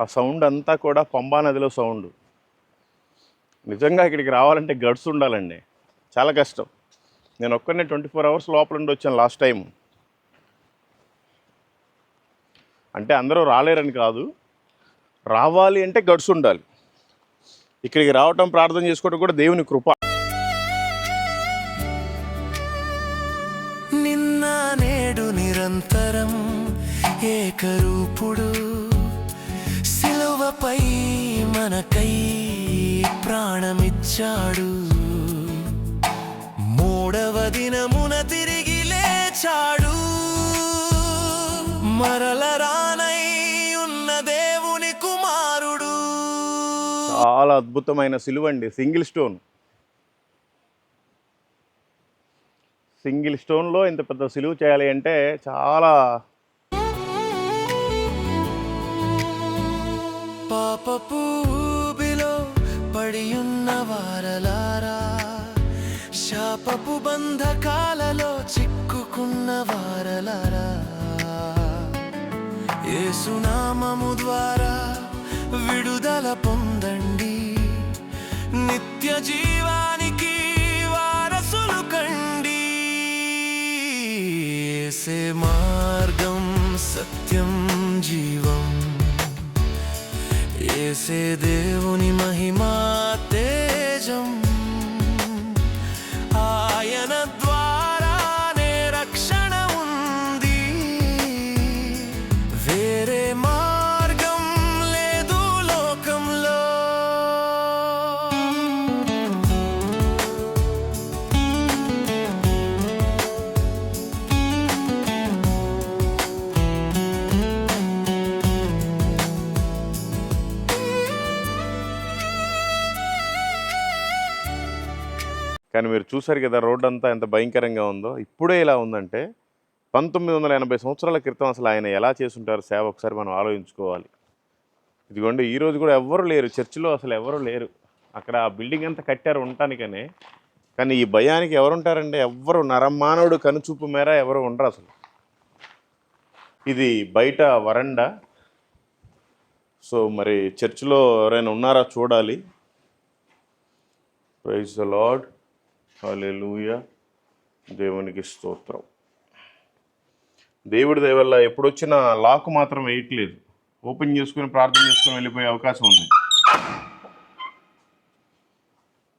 ఆ సౌండ్ అంతా కూడా పంబా నదిలో సౌండ్. నిజంగా ఇక్కడికి రావాలంటే గడ్స్ ఉండాలండి, చాలా కష్టం. నేను ఒక్కనే 24 అవర్స్ లోపల ఉండి వచ్చాను లాస్ట్ టైం. అంటే అందరూ రాలేరని కాదు, రావాలి అంటే గడ్స్ ఉండాలి. ఇక్కడికి రావటం, ప్రార్థన చేసుకోవడం కూడా దేవుని కృప. నిన్న నేడు నిరంతరం ఏకరూపుడు, సిలువపై మనకై ప్రాణమిచ్చాడు. మూడవ దినమున తిరిగి లేచాడు. మరల రానై ఉన్న దేవుని కుమారుడు. చాలా అద్భుతమైన సిలువ అండి. సింగిల్ స్టోన్లో ఇంత పెద్ద సిలువ చేయాలి అంటే చాలా. పాపపు ఊబిలో పడియున్న వారలారా, శాపపు బంధకాలలో చిక్కుకున్న వారలారా, యేసునామము ద్వారా విడుదల పొందండి. నిత్య జీవానికి వారసులు కండి. యేసే మార్గం, సత్యం, జీవం. యేసే దేవుని మహిమా తేజం. ఆయన ద్వారానే రక్షణ ఉంది. వేరే మార్గం లేదు లోకంలో. కానీ మీరు చూసారు కదా రోడ్డు అంతా ఎంత భయంకరంగా ఉందో. ఇప్పుడే ఇలా ఉందంటే 1980 సంవత్సరాల క్రితం అసలు ఆయన ఎలా చేసుంటారు సేవ, ఒకసారి మనం ఆలోచించుకోవాలి. ఇదిగోండి, ఈరోజు కూడా ఎవ్వరు లేరు చర్చిలో, అసలు ఎవరు లేరు. అక్కడ ఆ బిల్డింగ్ అంతా కట్టారు ఉండటానికనే, కానీ ఈ భయానికి ఎవరు ఉంటారండి? ఎవ్వరు, నరమానవుడు కనుచూపు మేర ఎవరు ఉండరు అసలు. ఇది బయట వరండా. సో మరి చర్చిలో ఎవరైనా ఉన్నారా చూడాలి. ప్రైజ్ ద లార్డ్, హల్లెలూయా, దేవునికి స్తోత్రం. దేవుడి దయ వల్ల ఎప్పుడొచ్చినా లాక్ మాత్రం వేయట్లేదు, ఓపెన్ చేసుకుని ప్రార్థన చేసుకుని వెళ్ళిపోయే అవకాశం ఉంది.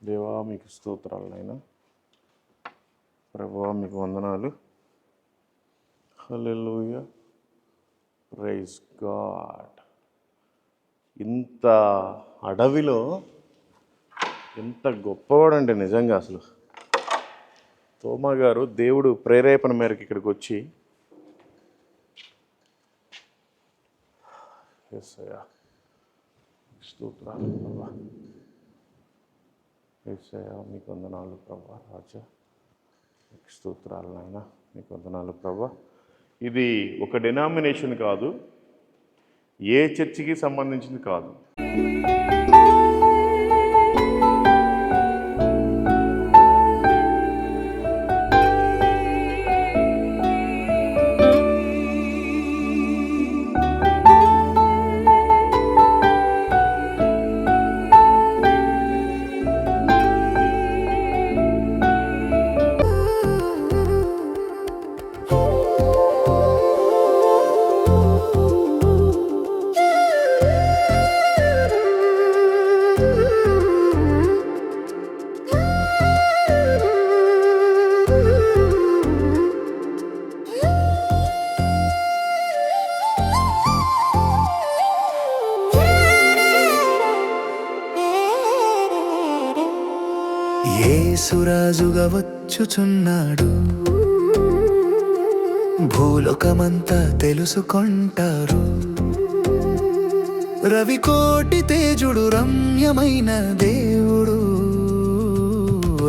దేవా మీకు స్తోత్రాలు నాయనా, ప్రభువా మీకు వందనాలు. Hallelujah, praise God. ఇంత అడవిలో ఎంత గొప్పవాడండి నిజంగా. అసలు తోమా గారు దేవుడు ప్రేరేపణ మేరకు ఇక్కడికి వచ్చి, యేసయ్యా స్తోత్రాలు ప్రభా, యేసయ్యా మీకు వందనాలు ప్రభా, రాజా మీకు స్తోత్రాలు నాయనా, మీకు వందనాలు ప్రభా. ఇది ఒక డినామినేషన్ కాదు, ఏ చర్చికి సంబంధించింది కాదు. యేసురాజుగా వచ్చుచున్నాడు, భూలోకమంతా తెలుసుకొంటారు. రవికోటి తేజుడు, రమ్యమైన దేవుడు,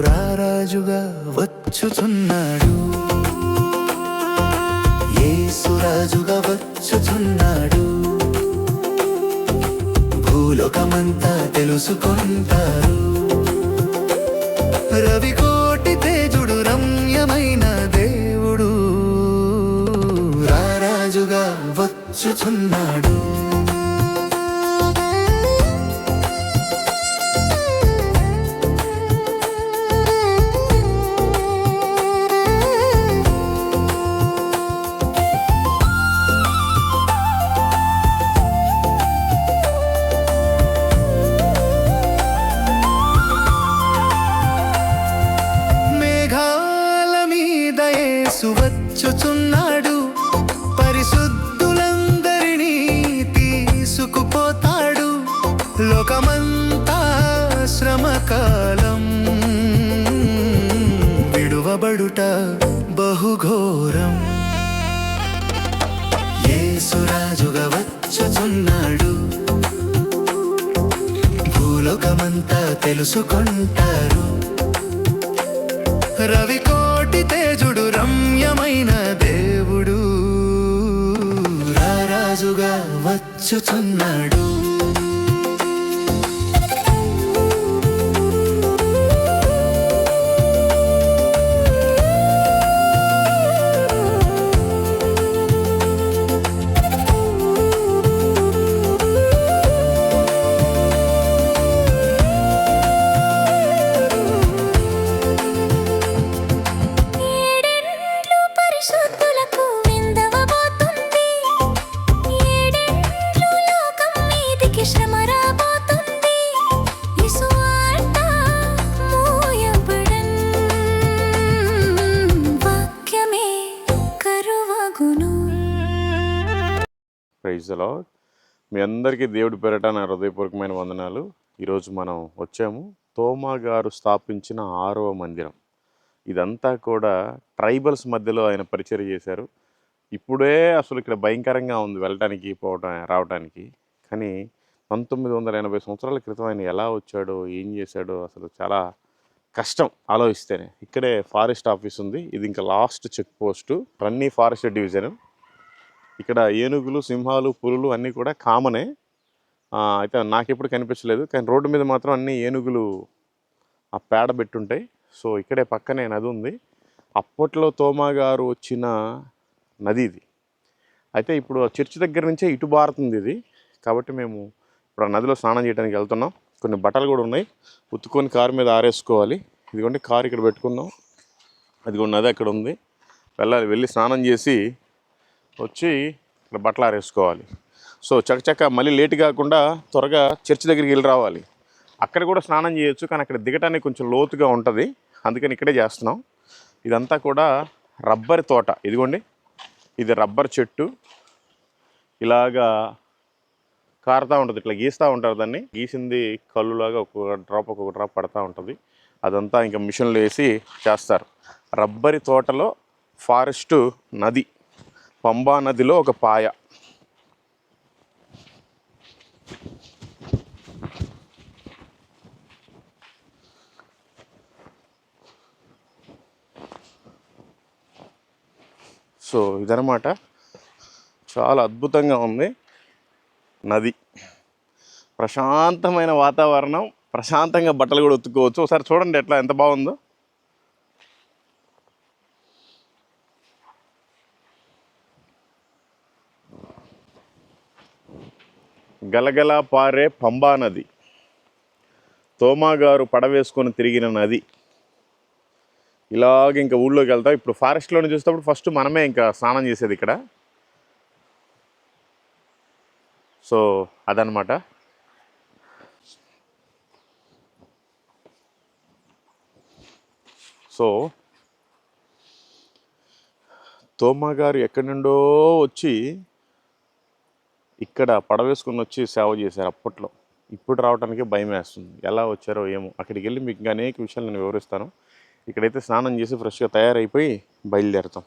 రారాజుగా వచ్చుచున్నాడు. యేసురాజుగా వచ్చుచున్నాడు, భూలోకమంతా తెలుసుకొంటారు. రవికోటి తేజుడు, రమ్యమైన దేవుడు, రారాజుగా వచ్చుచున్నాడు. లోకమంతా శ్రమకాలం, విడువబడుట బహుఘోరం. యేసురాజుగా వచ్చుచున్నాడు, భూలోకమంతా తెలుసుకుంటారు. రవికోటి తేజుడు రమ్యమైన దేవుడు, రారాజుగా వచ్చుచున్నాడు. Praise the Lord. మీ అందరికీ దేవుడి పేరట నా హృదయపూర్వకమైన వందనాలు. ఈరోజు మనం వచ్చాము తోమా గారు స్థాపించిన 6వ మందిరం. ఇదంతా కూడా ట్రైబల్స్ మధ్యలో ఆయన పరిచయం చేశారు. ఇప్పుడే అసలు ఇక్కడ భయంకరంగా ఉంది వెళ్ళటానికి పోవటం రావటానికి. కానీ 1980 సంవత్సరాల క్రితం ఆయన ఎలా వచ్చాడో ఏం చేశాడో అసలు చాలా కష్టం ఆలోచిస్తేనే. ఇక్కడే ఫారెస్ట్ ఆఫీస్ ఉంది. ఇది ఇంకా last check post, Ranni forest division. ఇక్కడ ఏనుగులు, సింహాలు, పులులు అన్నీ కూడా కామనే. అయితే నాకు ఎప్పుడు కనిపించలేదు, కానీ రోడ్డు మీద మాత్రం అన్ని ఏనుగులు ఆ పేడ పెట్టుంటాయి. సో ఇక్కడే పక్కనే నది ఉంది. అప్పట్లో తోమా గారు వచ్చిన నది ఇది. అయితే ఇప్పుడు చర్చి దగ్గర నుంచే ఇటు బారుతుంది ఇది. కాబట్టి మేము ఇప్పుడు ఆ నదిలో స్నానం చేయడానికి వెళ్తున్నాం. కొన్ని బట్టలు కూడా ఉన్నాయి, ఉత్తుకొని కారు మీద ఆరేసుకోవాలి. ఇదిగోండి కారు ఇక్కడ పెట్టుకుందాం. అదిగోండి నది అక్కడ ఉంది. వెళ్ళి స్నానం చేసి వచ్చి ఇక్కడ బట్టలు ఆరేసుకోవాలి. సో చకచక మళ్ళీ లేట్ కాకుండా త్వరగా చర్చి దగ్గరికి వెళ్ళి రావాలి. అక్కడ కూడా స్నానం చేయొచ్చు, కానీ అక్కడ దిగటానికి కొంచెం లోతుగా ఉంటుంది, అందుకని ఇక్కడే చేస్తున్నాం. ఇదంతా కూడా రబ్బర్ తోట. ఇదిగోండి ఇది రబ్బర్ చెట్టు. ఇలాగా కారుతూ ఉంటుంది, ఇట్లా గీస్తూ ఉంటారు. దాన్ని గీసింది కళ్ళులాగా ఒక్కొక్క డ్రాప్ పడతా ఉంటుంది. అదంతా ఇంకా మిషన్లు వేసి చేస్తారు. రబ్బరి తోటలో ఫారెస్టు నది, పంబా నదిలో ఒక పాయ. సో ఇదనమాట, చాలా అద్భుతంగా ఉంది నది. ప్రశాంతమైన వాతావరణం, ప్రశాంతంగా బట్టలు కూడా ఉతుక్కోవచ్చు. ఒకసారి చూడండి ఎట్లా ఎంత బాగుందో. గలగల పారే పంబా నది, తోమా గారు పడవేసుకొని తిరిగిన నది. ఇలాగ ఇంకా ఊళ్ళోకి వెళ్తాం. ఇప్పుడు ఫారెస్ట్లోనే చూసేటప్పుడు ఫస్ట్ మనమే ఇంకా స్నానం చేసేది ఇక్కడ. సో అదనమాట. సో తోమా గారు ఎక్కడి నుండో వచ్చి ఇక్కడ పడవేసుకుని వచ్చి సేవ చేశారు అప్పట్లో. ఇప్పుడు రావడానికి భయం వేస్తుంది, ఎలా వచ్చారో ఏమో. అక్కడికి వెళ్ళి మీకు ఇంకా అనేక విషయాలు నేను వివరిస్తాను. ఇక్కడైతే స్నానం చేసి ఫ్రెష్గా తయారైపోయి బయలుదేరుతాం.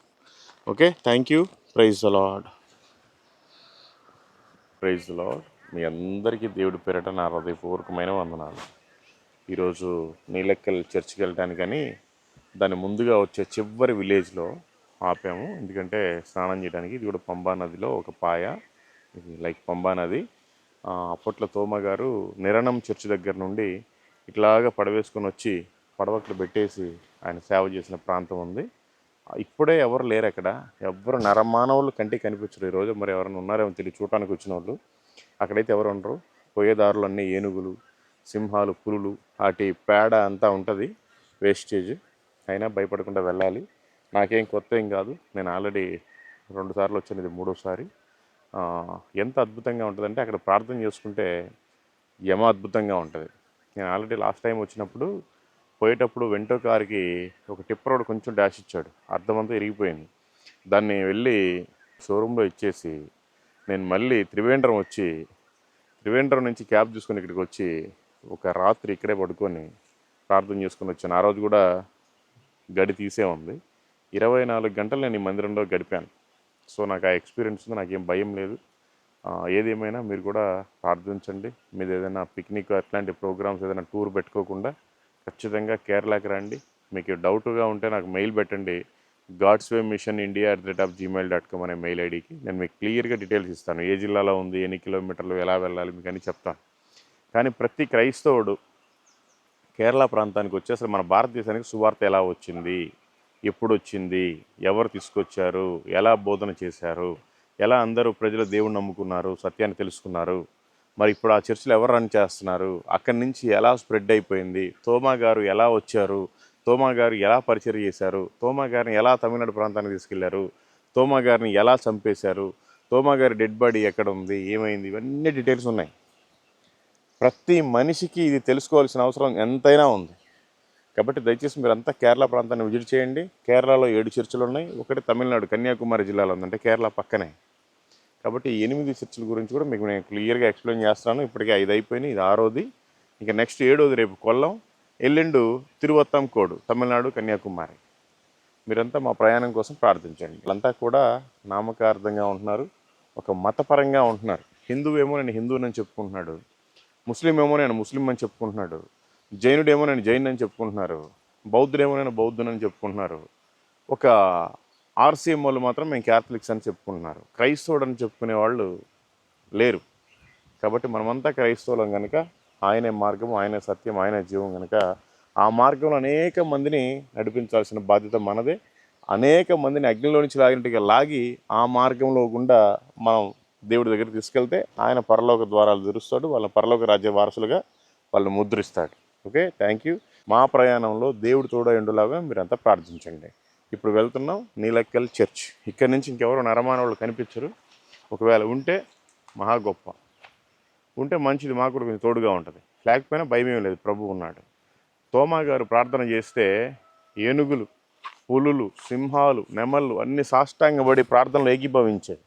Okay, thank you. Praise the Lord. Praise the Lord. మీ అందరికీ దేవుడి పేరట నా హృదయపూర్వకమైన వందనాలు. ఈరోజు నీలెక్కల్ చర్చికి వెళ్ళటానికని దాని ముందుగా వచ్చే చివరి విలేజ్లో ఆపాము. ఎందుకంటే స్నానం చేయడానికి. ఇది కూడా పంబా నదిలో ఒక పాయ. ఇది లైక్ పంబా నది. అప్పట్లో తోమా గారు నిరణం చర్చి దగ్గర నుండి ఇట్లాగా పడవేసుకొని వచ్చి పడవట్లు పెట్టేసి ఆయన సేవ చేసిన ప్రాంతం ఉంది. ఇప్పుడే ఎవరు లేరు అక్కడ, ఎవరు నరమానవులు కంటికి కనిపించరు. ఈరోజు మరి ఎవరైనా ఉన్నారేమో తెలియదు, చూడటానికి వచ్చిన వాళ్ళు. అక్కడైతే ఎవరు ఉండరు. పోయేదారులు అన్నీ ఏనుగులు, సింహాలు, పులులు, వాటి పేడ అంతా ఉంటుంది, వేస్టేజ్. అయినా భయపడకుండా వెళ్ళాలి. నాకేం కొత్త ఏం కాదు, నేను ఆల్రెడీ 2 సార్లు వచ్చాను, ఇది 3వ సారి. ఎంత అద్భుతంగా ఉంటుందంటే అక్కడ ప్రార్థన చేసుకుంటే యమ అద్భుతంగా ఉంటుంది. నేను ఆల్రెడీ లాస్ట్ టైం వచ్చినప్పుడు పోయేటప్పుడు వెంటో కారుకి ఒక టిప్పర్ రోడ్ కొంచెం డాష్ ఇచ్చాడు, అర్థమంతా ఇరిగిపోయింది. దాన్ని వెళ్ళి షోరూంలో ఇచ్చేసి నేను మళ్ళీ త్రివేంద్రం వచ్చి త్రివేంద్రం నుంచి క్యాబ్ చూసుకొని ఇక్కడికి వచ్చి ఒక రాత్రి ఇక్కడే పడుకొని ప్రార్థన చేసుకొని వచ్చాను. ఆ రోజు కూడా గడి తీసే ఉంది. 24 గంటలు నేను ఈ మందిరంలో గడిపాను. సో నాకు ఆ ఎక్స్పీరియన్స్ ఉంది, నాకేం భయం లేదు. ఏదేమైనా మీరు కూడా ప్రార్థించండి. మీరు ఏదైనా పిక్నిక్ అట్లాంటి ప్రోగ్రామ్స్ ఏదైనా టూర్ పెట్టుకోకుండా ఖచ్చితంగా కేరళకి రండి. మీకు డౌట్గా ఉంటే నాకు మెయిల్ పెట్టండి, godswaymissionindia@gmail.com అనే మెయిల్ ఐడికి. నేను మీకు క్లియర్గా డీటెయిల్స్ ఇస్తాను. ఏ జిల్లాలో ఉంది, ఎన్ని కిలోమీటర్లు, ఎలా వెళ్ళాలి, మీకు అన్నీ చెప్తాను. కానీ ప్రతి క్రైస్తవుడు కేరళ ప్రాంతానికి వచ్చి అసలు మన భారతదేశానికి సువార్త ఎలా వచ్చింది, ఎప్పుడు వచ్చింది, ఎవరు తీసుకొచ్చారు, ఎలా బోధన చేశారు, ఎలా అందరూ ప్రజలు దేవుణ్ణి నమ్ముకున్నారు, సత్యాన్ని తెలుసుకున్నారు, మరి ఇప్పుడు ఆ చర్చిలు ఎవరు రన్ చేస్తున్నారు, అక్కడి నుంచి ఎలా స్ప్రెడ్ అయిపోయింది, తోమా గారు ఎలా వచ్చారు, తోమా గారు ఎలా పరిచయం చేశారు, తోమా గారిని ఎలా తమిళనాడు ప్రాంతానికి తీసుకెళ్లారు, తోమా గారిని ఎలా చంపేశారు, తోమా గారి డెడ్ బాడీ ఎక్కడ ఉంది, ఏమైంది, ఇవన్నీ డీటెయిల్స్ ఉన్నాయి. ప్రతి మనిషికి ఇది తెలుసుకోవాల్సిన అవసరం ఎంతైనా ఉంది. కాబట్టి దయచేసి మీరంతా కేరళ ప్రాంతాన్ని విజిట్ చేయండి. కేరళలో 7 చర్చిలు ఉన్నాయి. ఒకటి తమిళనాడు కన్యాకుమారి జిల్లాలో ఉందంటే కేరళ పక్కనే. కాబట్టి 8 చర్చిల గురించి కూడా మీకు నేను క్లియర్గా ఎక్స్ప్లెయిన్ చేస్తాను. ఇప్పటికే 5 అయిపోయినాయి, ఇది 6వది. ఇంకా నెక్స్ట్ 7వది రేపు కొల్లం, ఎల్లుండు తిరువత్తంకోడు, తమిళనాడు కన్యాకుమారి. మీరంతా మా ప్రయాణం కోసం ప్రార్థించండి. వీళ్ళంతా కూడా నామకార్థంగా ఉంటున్నారు, ఒక మతపరంగా ఉంటున్నారు. హిందువేమో నేను హిందువునని చెప్పుకుంటున్నాడు, ముస్లిం ఏమో నేను ముస్లిం అని చెప్పుకుంటున్నాడు, జైనుడేమో నేను జైన్ అని చెప్పుకుంటున్నారు, బౌద్ధుడేమో నేను బౌద్ధునని చెప్పుకుంటున్నారు. ఒక ఆర్సీఎం వాళ్ళు మాత్రం మేము క్యాథలిక్స్ అని చెప్పుకుంటున్నారు. క్రైస్తవుడు అని చెప్పుకునే వాళ్ళు లేరు. కాబట్టి మనమంతా క్రైస్తవులం కనుక ఆయనే మార్గం, ఆయనే సత్యం, ఆయనే జీవం కనుక ఆ మార్గంలో అనేక మందిని నడిపించాల్సిన బాధ్యత మనదే. అనేక మందిని అగ్నిలో నుంచి లాగినట్టుగా లాగి ఆ మార్గంలో గుండా మనం దేవుడి దగ్గర తీసుకెళ్తే ఆయన పరలోక ద్వారాలు తెరుస్తాడు, వాళ్ళ పరలోక రాజ్య వారసులుగా వాళ్ళు ముద్రిస్తాడు. Okay, thank you. మా ప్రయాణంలో దేవుడు తోడైండులాగా మీరంతా ప్రార్థించండి. ఇప్పుడు వెళ్తున్నాం నీలక్కల్ చర్చ్. ఇక్కడి నుంచి ఇంకెవరో నరమానవులు కనిపించరు. ఒకవేళ ఉంటే మహా గొప్ప, ఉంటే మంచిది, మాకు కూడా కొంచెం తోడుగా ఉంటుంది. లేకపోయినా భయమేం లేదు, ప్రభు ఉన్నాడు. తోమా గారు ప్రార్థన చేస్తే ఏనుగులు, పులులు, సింహాలు, నెమళ్ళు అన్ని సాష్టాంగపడి ప్రార్థనలు ఏకీభవించాయి.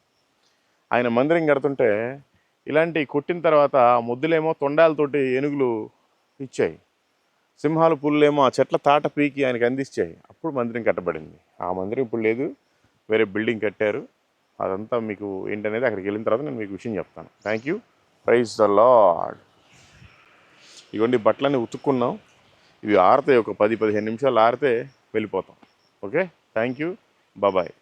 ఆయన మందిరం కడుతుంటే ఇలాంటి కొట్టిన తర్వాత ముద్దులేమో తొండాలతోటి ఏనుగులు ఇచ్చాయి, సింహాలు పుల్లేమో ఆ చెట్ల తాట పీకి ఆయనకి అందించాయి. అప్పుడు మందిరం కట్టబడింది. ఆ మందిరం ఇప్పుడు లేదు, వేరే బిల్డింగ్ కట్టారు. అదంతా మీకు ఏంటనేది అక్కడికి వెళ్ళిన తర్వాత నేను మీకు విషయం చెప్తాను. Thank you. Praise the lord. ఇవన్నీ బట్టలన్నీ ఉతుక్కున్నాం, ఇవి ఆరితే ఒక 10-15 నిమిషాలు ఆరితే వెళ్ళిపోతాం. Okay, thank you, bye.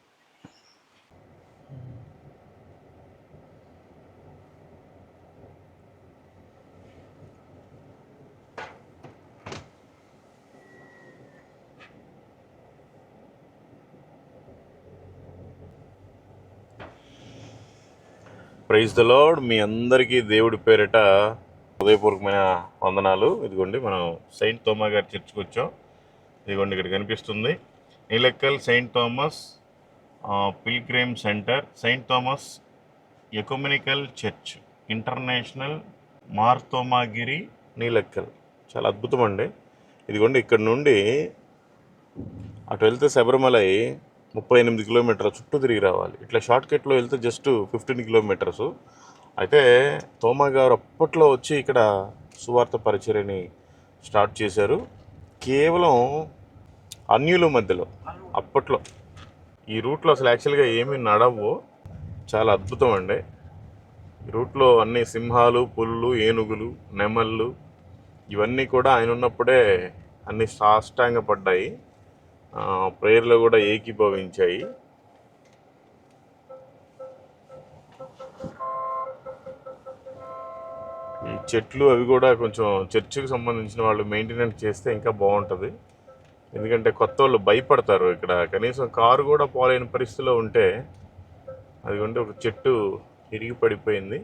Praise the Lord. మీ అందరికీ దేవుడి పేరిట హృదయపూర్వకమైన వందనాలు. ఇదిగోండి మనం సెయింట్ తోమా గారి చర్చ్కి వచ్చాం. ఇదిగోండి ఇక్కడ కనిపిస్తుంది Nilakkal Saint Thomas Pilgrim Centre, Saint Thomas Ecumenical Church International, Marthomagiri, Nilakkal. చాలా అద్భుతం అండి. ఇదిగోండి ఇక్కడ నుండి అటు వెళ్తే శబరిమలై 38 కిలోమీటర్లు చుట్టూ తిరిగి రావాలి. ఇట్లా షార్ట్ కట్లో వెళ్తే జస్ట్ 15 కిలోమీటర్స్. అయితే తోమా గారు అప్పట్లో వచ్చి ఇక్కడ సువార్త పరిచర్యని స్టార్ట్ చేశారు. కేవలం అన్యుల మధ్యలో అప్పట్లో ఈ రూట్లో అసలు యాక్చువల్గా ఏమీ నడవు. చాలా అద్భుతం అండి. ఈ రూట్లో అన్ని సింహాలు, పులులు, ఏనుగులు, నెమళ్ళు ఇవన్నీ కూడా ఆయన ఉన్నప్పుడే అన్ని సాష్టాంగపడ్డాయి, ప్రేయర్లో కూడా ఏకీభవించాయి. ఈ చెట్లు అవి కూడా కొంచెం చర్చికి సంబంధించిన వాళ్ళు మెయింటెనెన్స్ చేస్తే ఇంకా బాగుంటుంది. ఎందుకంటే కొత్త వాళ్ళు భయపడతారు. ఇక్కడ కనీసం కారు కూడా పోలేని పరిస్థితిలో ఉంటే అదిగోండి ఒక చెట్టు ఇరిగి పడిపోయింది.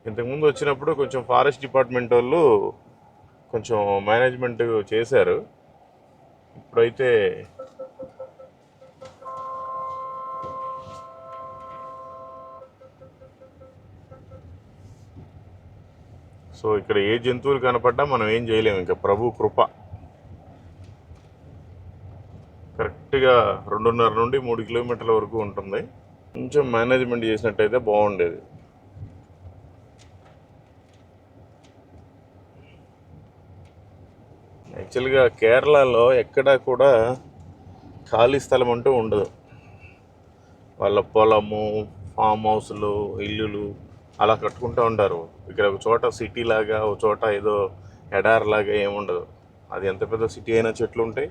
ఇంతకుముందు వచ్చినప్పుడు కొంచెం ఫారెస్ట్ డిపార్ట్మెంట్ వాళ్ళు కొంచెం మేనేజ్మెంట్ చేశారు. ఇప్పుడైతే సో ఇక్కడ ఏ జంతువులు కనపడ్డా మనం ఏం చేయలేము. ఇంకా ప్రభు కృప. కరెక్ట్గా 2.5 నుండి 3 కిలోమీటర్ల వరకు ఉంటుంది. కొంచెం మేనేజ్మెంట్ చేసినట్టయితే బాగుండేది. యాక్చువల్గా కేరళలో ఎక్కడా కూడా ఖాళీ స్థలం అంటూ ఉండదు. వాళ్ళ పొలము, ఫామ్ హౌస్లు, ఇల్లులు అలా కట్టుకుంటూ ఉంటారు. ఇక్కడ ఒక చోట సిటీ లాగా, ఒక చోట ఏదో ఎడారిలాగా ఏముండదు. అది ఎంత పెద్ద సిటీ అయినా చెట్లు ఉంటాయి,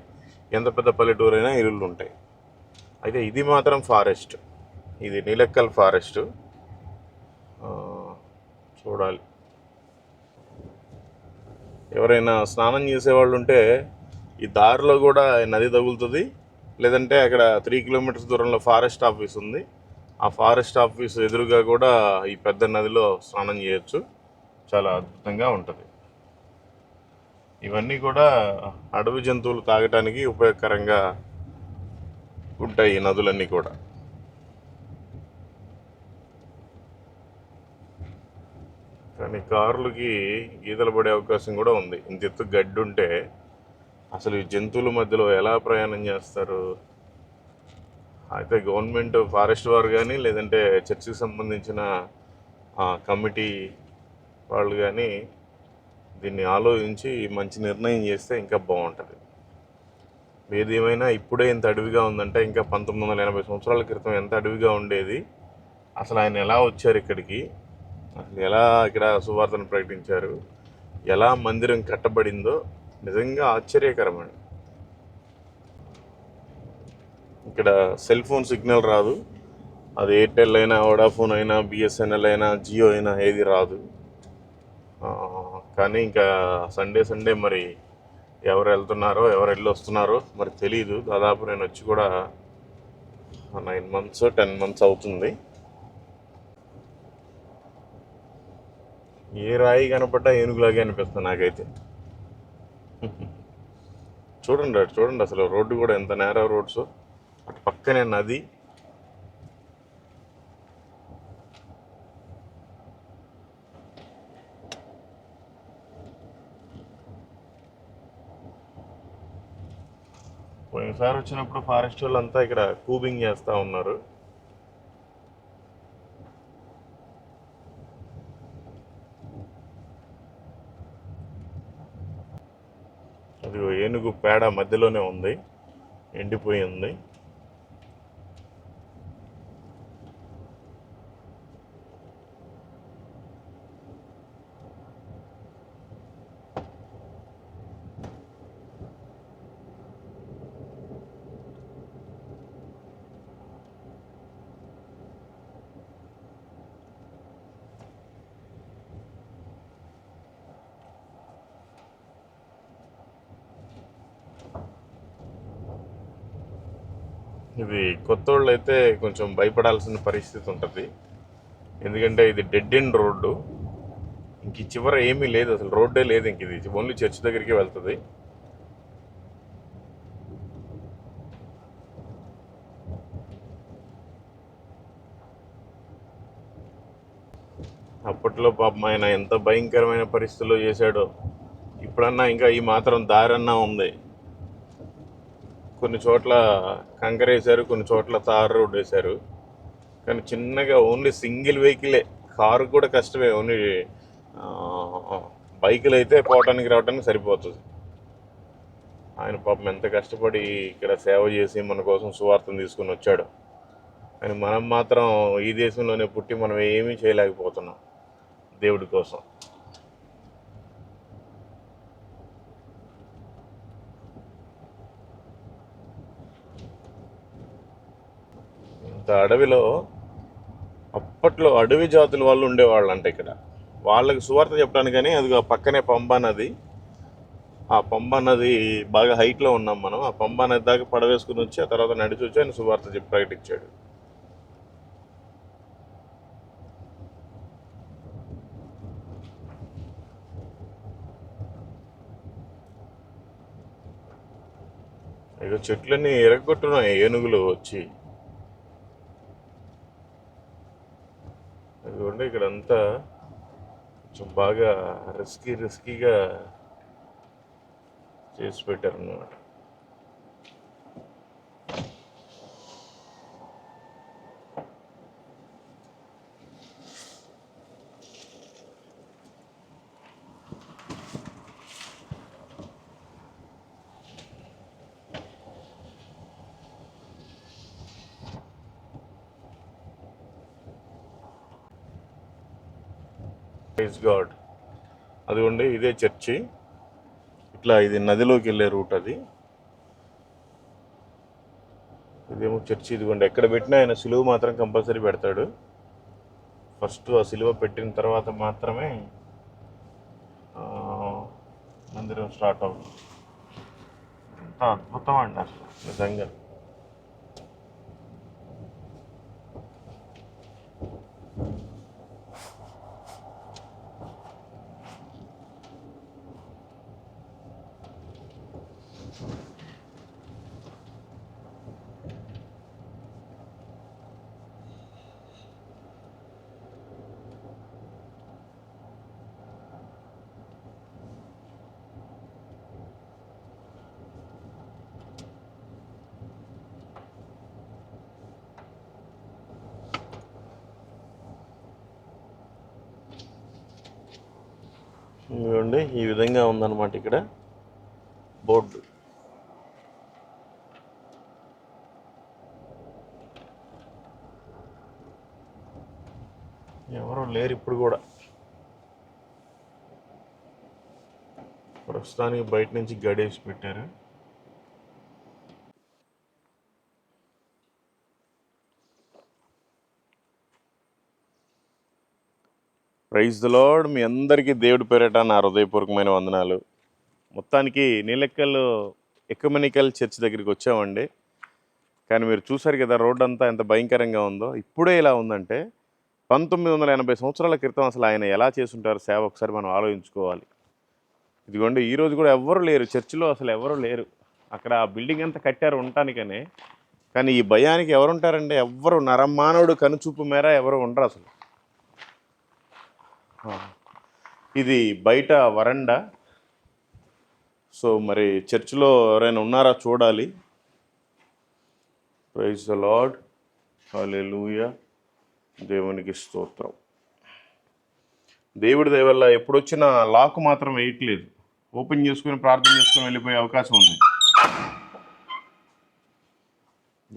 ఎంత పెద్ద పల్లెటూరు అయినా ఇల్లులు ఉంటాయి. అయితే ఇది మాత్రం ఫారెస్ట్, ఇది నీలక్కల్ ఫారెస్ట్. చూడాలి. ఎవరైనా స్నానం చేసేవాళ్ళు ఉంటే ఈ దారిలో కూడా నది తగులుతుంది. లేదంటే అక్కడ 3 కిలోమీటర్స్ దూరంలో ఫారెస్ట్ ఆఫీస్ ఉంది. ఆ ఫారెస్ట్ ఆఫీస్ ఎదురుగా కూడా ఈ పెద్ద నదిలో స్నానం చేయొచ్చు. చాలా అద్భుతంగా ఉంటుంది. ఇవన్నీ కూడా అడవి జంతువులు తాగటానికి ఉపయోగకరంగా ఉంటాయి ఈ నదులన్నీ కూడా. కానీ కార్లకి ఈతలు పడే అవకాశం కూడా ఉంది. ఇంత ఎత్తు గడ్డి ఉంటే అసలు ఈ జంతువుల మధ్యలో ఎలా ప్రయాణం చేస్తారు? అయితే గవర్నమెంట్ ఫారెస్ట్ వారు కానీ, లేదంటే చర్చికి సంబంధించిన కమిటీ వాళ్ళు కానీ దీన్ని ఆలోచించి మంచి నిర్ణయం చేస్తే ఇంకా బాగుంటుంది. ఏదేమైనా ఇప్పుడే ఇంత అడవిగా ఉందంటే ఇంకా 1980 సంవత్సరాల క్రితం ఎంత అడవిగా ఉండేది, అసలు ఆయన ఎలా వచ్చారు ఇక్కడికి, అసలు ఎలా ఇక్కడ సువార్తను ప్రకటించారు, ఎలా మందిరం కట్టబడిందో నిజంగా ఆశ్చర్యకరమండి. ఇక్కడ సెల్ ఫోన్ సిగ్నల్ రాదు. అది ఎయిర్టెల్ అయినా, వోడాఫోన్ అయినా, బిఎస్ఎన్ఎల్ అయినా, జియో అయినా ఏది రాదు. కానీ ఇంకా సండే మరి ఎవరు వెళ్తున్నారో ఎవరు వెళ్ళి వస్తున్నారో మరి తెలీదు. దాదాపు నేను వచ్చి కూడా 9 months 10 months అవుతుంది. ఏ రాయి కనపడ్డా ఏనుగులాగే అనిపిస్తుంది నాకైతే. చూడండి అసలు రోడ్డు కూడా ఎంత నేరో రోడ్స్. అటు పక్కనే నది. పోయినసారి వచ్చినప్పుడు ఫారెస్ట్ వాళ్ళంతా ఇక్కడ కూబింగ్ చేస్తూ ఉన్నారు. అది ఏనుగు పేడ మధ్యలోనే ఉంది, ఎండిపోయి ఉంది. ఇది కొత్త వాళ్ళు అయితే కొంచెం భయపడాల్సిన పరిస్థితి ఉంటుంది. ఎందుకంటే ఇది డెడ్ ఎండ్ రోడ్డు. ఇంక ఈ చివర ఏమీ లేదు, అసలు రోడ్డే లేదు. ఇంక ఇది ఓన్లీ చర్చ్ దగ్గరికి వెళ్తుంది. అప్పట్లో పాపం ఆయన ఎంత భయంకరమైన పరిస్థితుల్లో చేశాడో. ఇప్పుడన్నా ఇంకా ఈ మాత్రం దారన్నా ఉంది. కొన్ని చోట్ల కంకర వేశారు, కొన్ని చోట్ల తార్ రోడ్ వేశారు. కానీ చిన్నగా ఓన్లీ సింగిల్ వెహికలే, కారు కూడా కష్టమే. ఓన్లీ బైకులు అయితే పోవటానికి రావడానికి సరిపోతుంది. ఆయన పాపం ఎంత కష్టపడి ఇక్కడ సేవ చేసి మన కోసం సువార్తను తీసుకుని వచ్చాడు. కానీ మనం మాత్రం ఈ దేశంలోనే పుట్టి మనం ఏమీ చేయలేకపోతున్నాం దేవుడి కోసం. ఇంత అడవిలో అప్పట్లో అడవి జాతుల వాళ్ళు ఉండేవాళ్ళు అంట ఇక్కడ. వాళ్ళకి సువార్త చెప్పడానికని అది పక్కనే పంబా నది. ఆ పంబా నది బాగా హైట్లో ఉన్నాం మనం. ఆ పంబా నది దాకా పడవేసుకుని వచ్చి ఆ తర్వాత నడిచి వచ్చి ఆయన సువార్త చెప్పి ప్రకటించాడు. ఇక చెట్లన్నీ ఎరగొట్టున్నాయి ఏనుగులు వచ్చి. అదిగోండి ఇక్కడంతా కొంచెం బాగా రిస్కీగా చేసి పెట్టారు అన్నమాట. Praise god. అదిగోండి ఇదే చర్చి. ఇట్లా ఇది నదిలోకి వెళ్ళే రూట్ అది. ఇదేమో చర్చి. ఇదిగోండి ఎక్కడ పెట్టినా ఆయన సిలువ మాత్రం కంపల్సరీ పెడతాడు. ఫస్ట్ ఆ సిలువ పెట్టిన తర్వాత మాత్రమే మందిరం స్టార్ట్ అవుతుంది. ఎంత అద్భుతం అండి అసలు నిజంగా. ఇదిగోండి ఈ విధంగా ఉందన్నమాట ఇక్కడ బోర్డు. ఎవరు లేరు ఇప్పుడు కూడా. ప్రస్తుతానికి బయట నుంచి గడేసి పెట్టారు. Praise the Lord. మీ అందరికీ దేవుడి పేరిట నా హృదయపూర్వకమైన వందనాలు. మొత్తానికి నీలెక్కల్ ఎక్యుమెనికల్ చర్చ్ దగ్గరికి వచ్చామండి. కానీ మీరు చూసారు కదా రోడ్డు అంతా ఎంత భయంకరంగా ఉందో. ఇప్పుడే ఇలా ఉందంటే 1980 సంవత్సరాల క్రితం అసలు ఆయన ఎలా చేసుంటారు సేవ ఒకసారి మనం ఆలోచించుకోవాలి. ఇదిగోండి ఈరోజు కూడా ఎవ్వరు లేరు చర్చిలో, అసలు ఎవరు లేరు. అక్కడ ఆ బిల్డింగ్ అంతా కట్టారు ఉండటానికనే. కానీ ఈ భయానికి ఎవరు ఉంటారండి? ఎవ్వరు నరమానవుడు కనుచూపు మేర ఎవరు ఉండరు అసలు. ఇది బయట వరండా. సో మరి చర్చిలో ఎవరైనా ఉన్నారా చూడాలి. Praise the Lord. హల్లెలూయా. దేవునికి స్తోత్రం. దేవుడి దయ వల్ల ఎప్పుడొచ్చినా లాక్ మాత్రం వేయట్లేదు. ఓపెన్ చేసుకుని ప్రార్థన చేసుకుని వెళ్ళిపోయే అవకాశం ఉంది.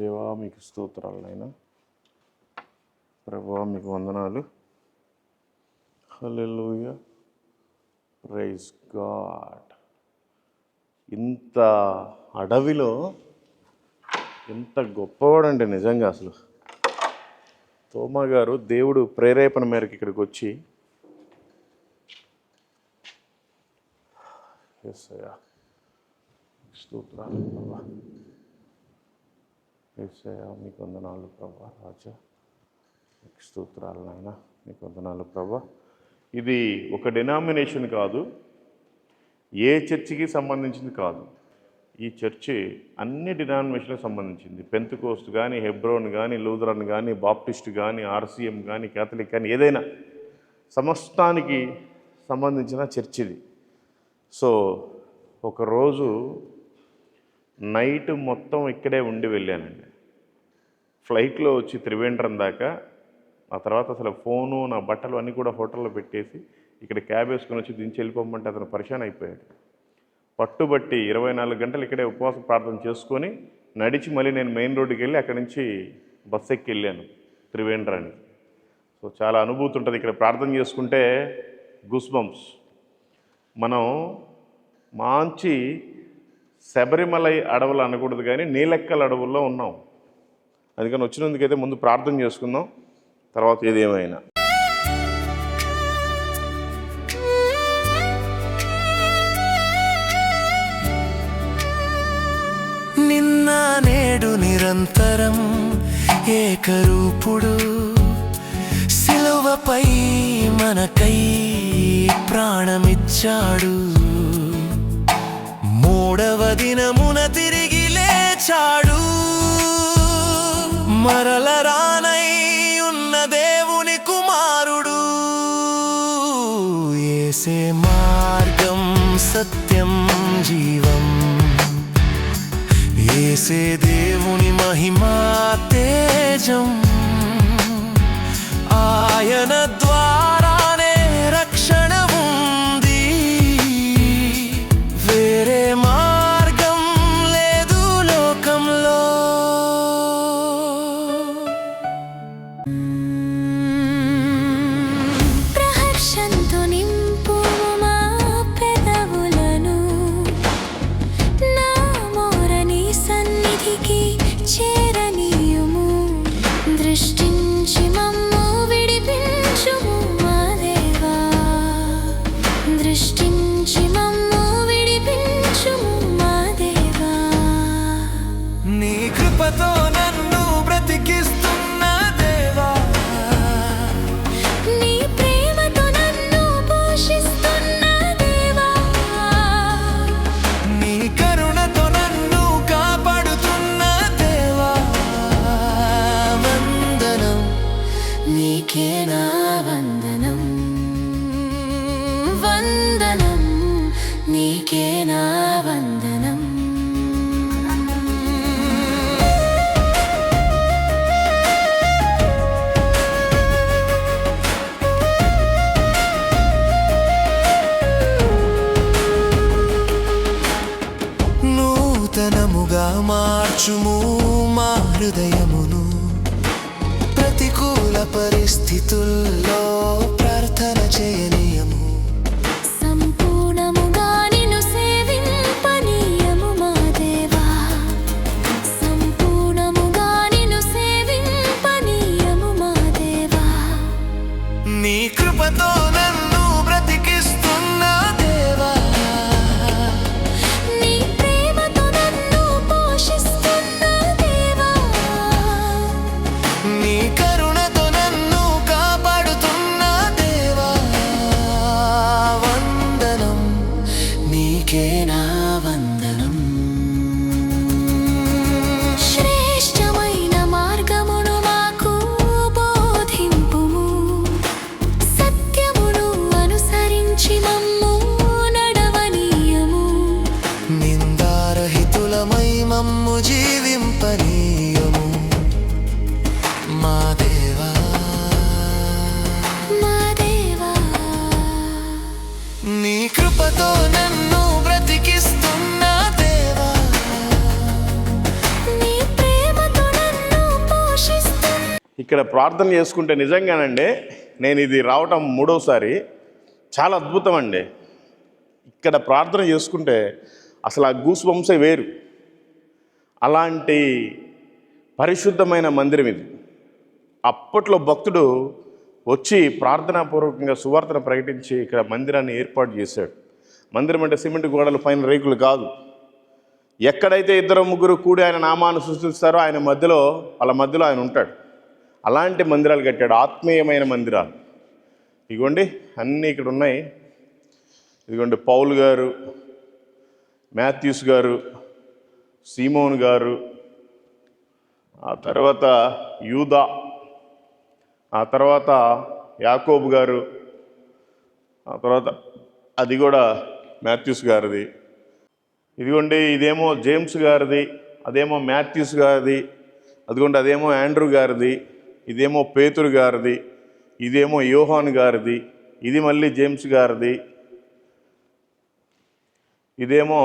దేవా మీకు స్తోత్రాలు నాయనా. ప్రభువా మీకు వందనాలు. హల్లెలూయా. Praise God. ఇంత అడవిలో ఎంత గొప్పవాడండి నిజంగా అసలు. తోమా గారు దేవుడు ప్రేరేపణ మేరకు ఇక్కడికి వచ్చి యేసయ్యా స్తోత్రాలు ప్రభా. యేసయ్యా మీకు వందనాలు ప్రభా. రాజా మీకు స్తోత్రాలు నాయన. మీకు వందనాలు ప్రభా. ఇది ఒక డినామినేషన్ కాదు, ఏ చర్చికి సంబంధించింది కాదు. ఈ చర్చి అన్ని డినామినేషన్లకు సంబంధించింది. పెంతెకోస్తు కానీ, హెబ్రోన్ కానీ, లూథరన్ కానీ, బాప్టిస్ట్ కానీ, ఆర్సీఎం కానీ, కేథలిక్ కానీ, ఏదైనా సమస్తానికి సంబంధించిన చర్చ్ ఇది. సో ఒకరోజు నైట్ మొత్తం ఇక్కడే ఉండి వెళ్ళానండి. ఫ్లైట్లో వచ్చి త్రివేంద్రం దాకా. ఆ తర్వాత అసలు ఫోను నా బట్టలు అన్నీ కూడా హోటల్లో పెట్టేసి ఇక్కడ క్యాబ్ వేసుకొని వచ్చి దించి వెళ్ళిపోమంటే అతను పరిశాన్ అయిపోయాడు. పట్టుబట్టి 24 గంటలు ఇక్కడే ఉపవాస ప్రార్థన చేసుకొని నడిచి మళ్ళీ నేను మెయిన్ రోడ్డుకి వెళ్ళి అక్కడి నుంచి బస్సు ఎక్కి వెళ్ళాను త్రివేంద్రానికి. సో చాలా అనుభూతి ఉంటుంది ఇక్కడ ప్రార్థన చేసుకుంటే. Goose bumps. మనం మంచి శబరిమలై అడవులు అనకూడదు కానీ నీలెక్కల అడవుల్లో ఉన్నాం. అందుకని వచ్చినందుకైతే ముందు ప్రార్థన చేసుకుందాం, తర్వాత ఏదేమైనా. నిన్న నేడు నిరంతరం ఏకరూపుడు, సిలువపై మనకై ప్రాణమిచ్చాడు. మూడవ దినమున తిరిగి లేచాడు. మరల రానై ఉన్న దేవుని కుమారుడు. యేసే మార్గం సత్యం జీవం. యేసే దేవుని మహిమా తేజం. ఆయన ద్వారానే రక్షణ ఉంది. వేరే మార్గం లేదు లోకంలో. ప్రహర్షంతో సృష్టించి మమ్ము విడిపించుము మా దేవా. నీ కృపతో నన్ను బ్రతికిస్తున్న దేవా, నీ ప్రేమతో నన్ను పోషిస్తున్న దేవా, నీ కరుణతో నన్ను కాపాడుతున్న దేవా. వందనం నీకే నా వందనం, వందనం నీకే నా వందనం. నూతనముగా మార్చుము మా హృదయమును, ప్రతికూల పరిస్థితుల్లో ప్రార్థన చేయనీయము. సంపూర్ణముగా నిన్ను సేవింపనీయము మా దేవా, సంపూర్ణముగా నిన్ను సేవింపనీయము మా దేవా. నీ కృపతో నన్ను బ్రతికిస్తున్న దేవా, నీ ప్రేమతో నన్ను పోషిస్తున్న దేవా, నీ కరుణతో నన్ను కాపాడుతున్న దేవా. వందనం నీకే నా వందనం. శ్రేష్టమైన మార్గమును మాకు బోధింపుము, సత్యమును అనుసరించి మమ్ము నడవనీయము. నిందారహితులమై మమ్ము జీవింపనీయము మా దేవా. మా దేవా, నీ కృపతో నన్ను బ్రతికిస్తున్న దేవా, నీ ప్రేమతో నన్ను పోషిస్తున్న. ఇక్కడ ప్రార్థన చేసుకుంటే నిజంగానండి, నేను ఇది రావటం మూడోసారి, చాలా అద్భుతం అండి. ఇక్కడ ప్రార్థన చేసుకుంటే అసలు ఆ గూస్ బంప్సే వేరు. అలాంటి పరిశుద్ధమైన మందిరం ఇది. అప్పట్లో భక్తుడు వచ్చి ప్రార్థనాపూర్వకంగా సువార్తను ప్రకటించి ఇక్కడ మందిరాన్ని ఏర్పాటు చేశాడు. మందిరం అంటే సిమెంట్ గోడలు పైన రేకులు కాదు. ఎక్కడైతే ఇద్దరు ముగ్గురు కూడి ఆయన నామాన్ని సృష్టిస్తారో ఆయన మధ్యలో, వాళ్ళ మధ్యలో ఆయన ఉంటాడు. అలాంటి మందిరాలు కట్టాడు, ఆత్మీయమైన మందిరాలు. ఇదిగోండి అన్నీ ఇక్కడ ఉన్నాయి. ఇదిగోండి పౌలు గారు, మాథ్యూస్ గారు, సీమోన్ గారు, ఆ తర్వాత యూదా, ఆ తర్వాత యాకోబు గారు, ఆ తర్వాత అది కూడా మాథ్యూస్ గారిది. ఇదిగోండి ఇదేమో జేమ్స్ గారిది, అదేమో మాథ్యూస్ గారిది, అదిగోండి అదేమో ఆండ్రూ గారిది, ఇదేమో పేతురు గారిది, ఇదేమో యోహాన్ గారిది, ఇది మళ్ళీ జేమ్స్ గారిది, ఇదేమో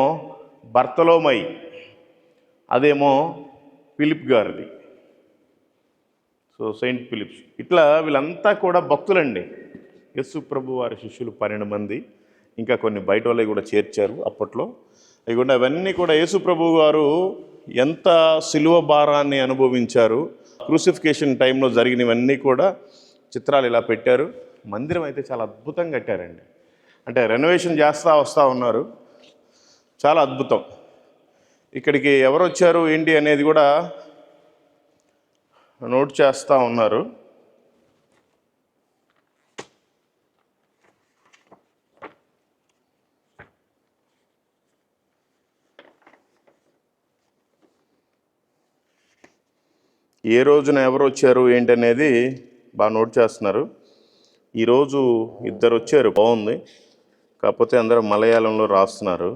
బర్తలోమై, అదేమో ఫిలిప్ గారిది. So Saint Philip's. ఇట్లా వీళ్ళంతా కూడా భక్తులండి. యేసు ప్రభు వారి శిష్యులు 12 మంది, ఇంకా కొన్ని బయట వాళ్ళవి కూడా చేర్చారు అప్పట్లో. ఇదిగోండి అవన్నీ కూడా యేసు ప్రభు వారు ఎంత సిలువ భారాన్ని అనుభవించారు, క్రూసిఫికేషన్ టైంలో జరిగినవన్నీ కూడా చిత్రాలు ఇలా పెట్టారు. మందిరం అయితే చాలా అద్భుతంగా కట్టారండి. అంటే రెనోవేషన్ వస్తూ ఉన్నారు. చాలా అద్భుతం. ఇక్కడికి ఎవరు వచ్చారు ఏంటి అనేది కూడా నోట్ చేస్తూ ఉన్నారు. ఏ రోజున ఎవరు వచ్చారు ఏంటనేది బాగా నోట్ చేస్తున్నారు. ఈరోజు ఇద్దరు వచ్చారు, బాగుంది. కాకపోతే అందరూ మలయాళంలో రాస్తున్నారు,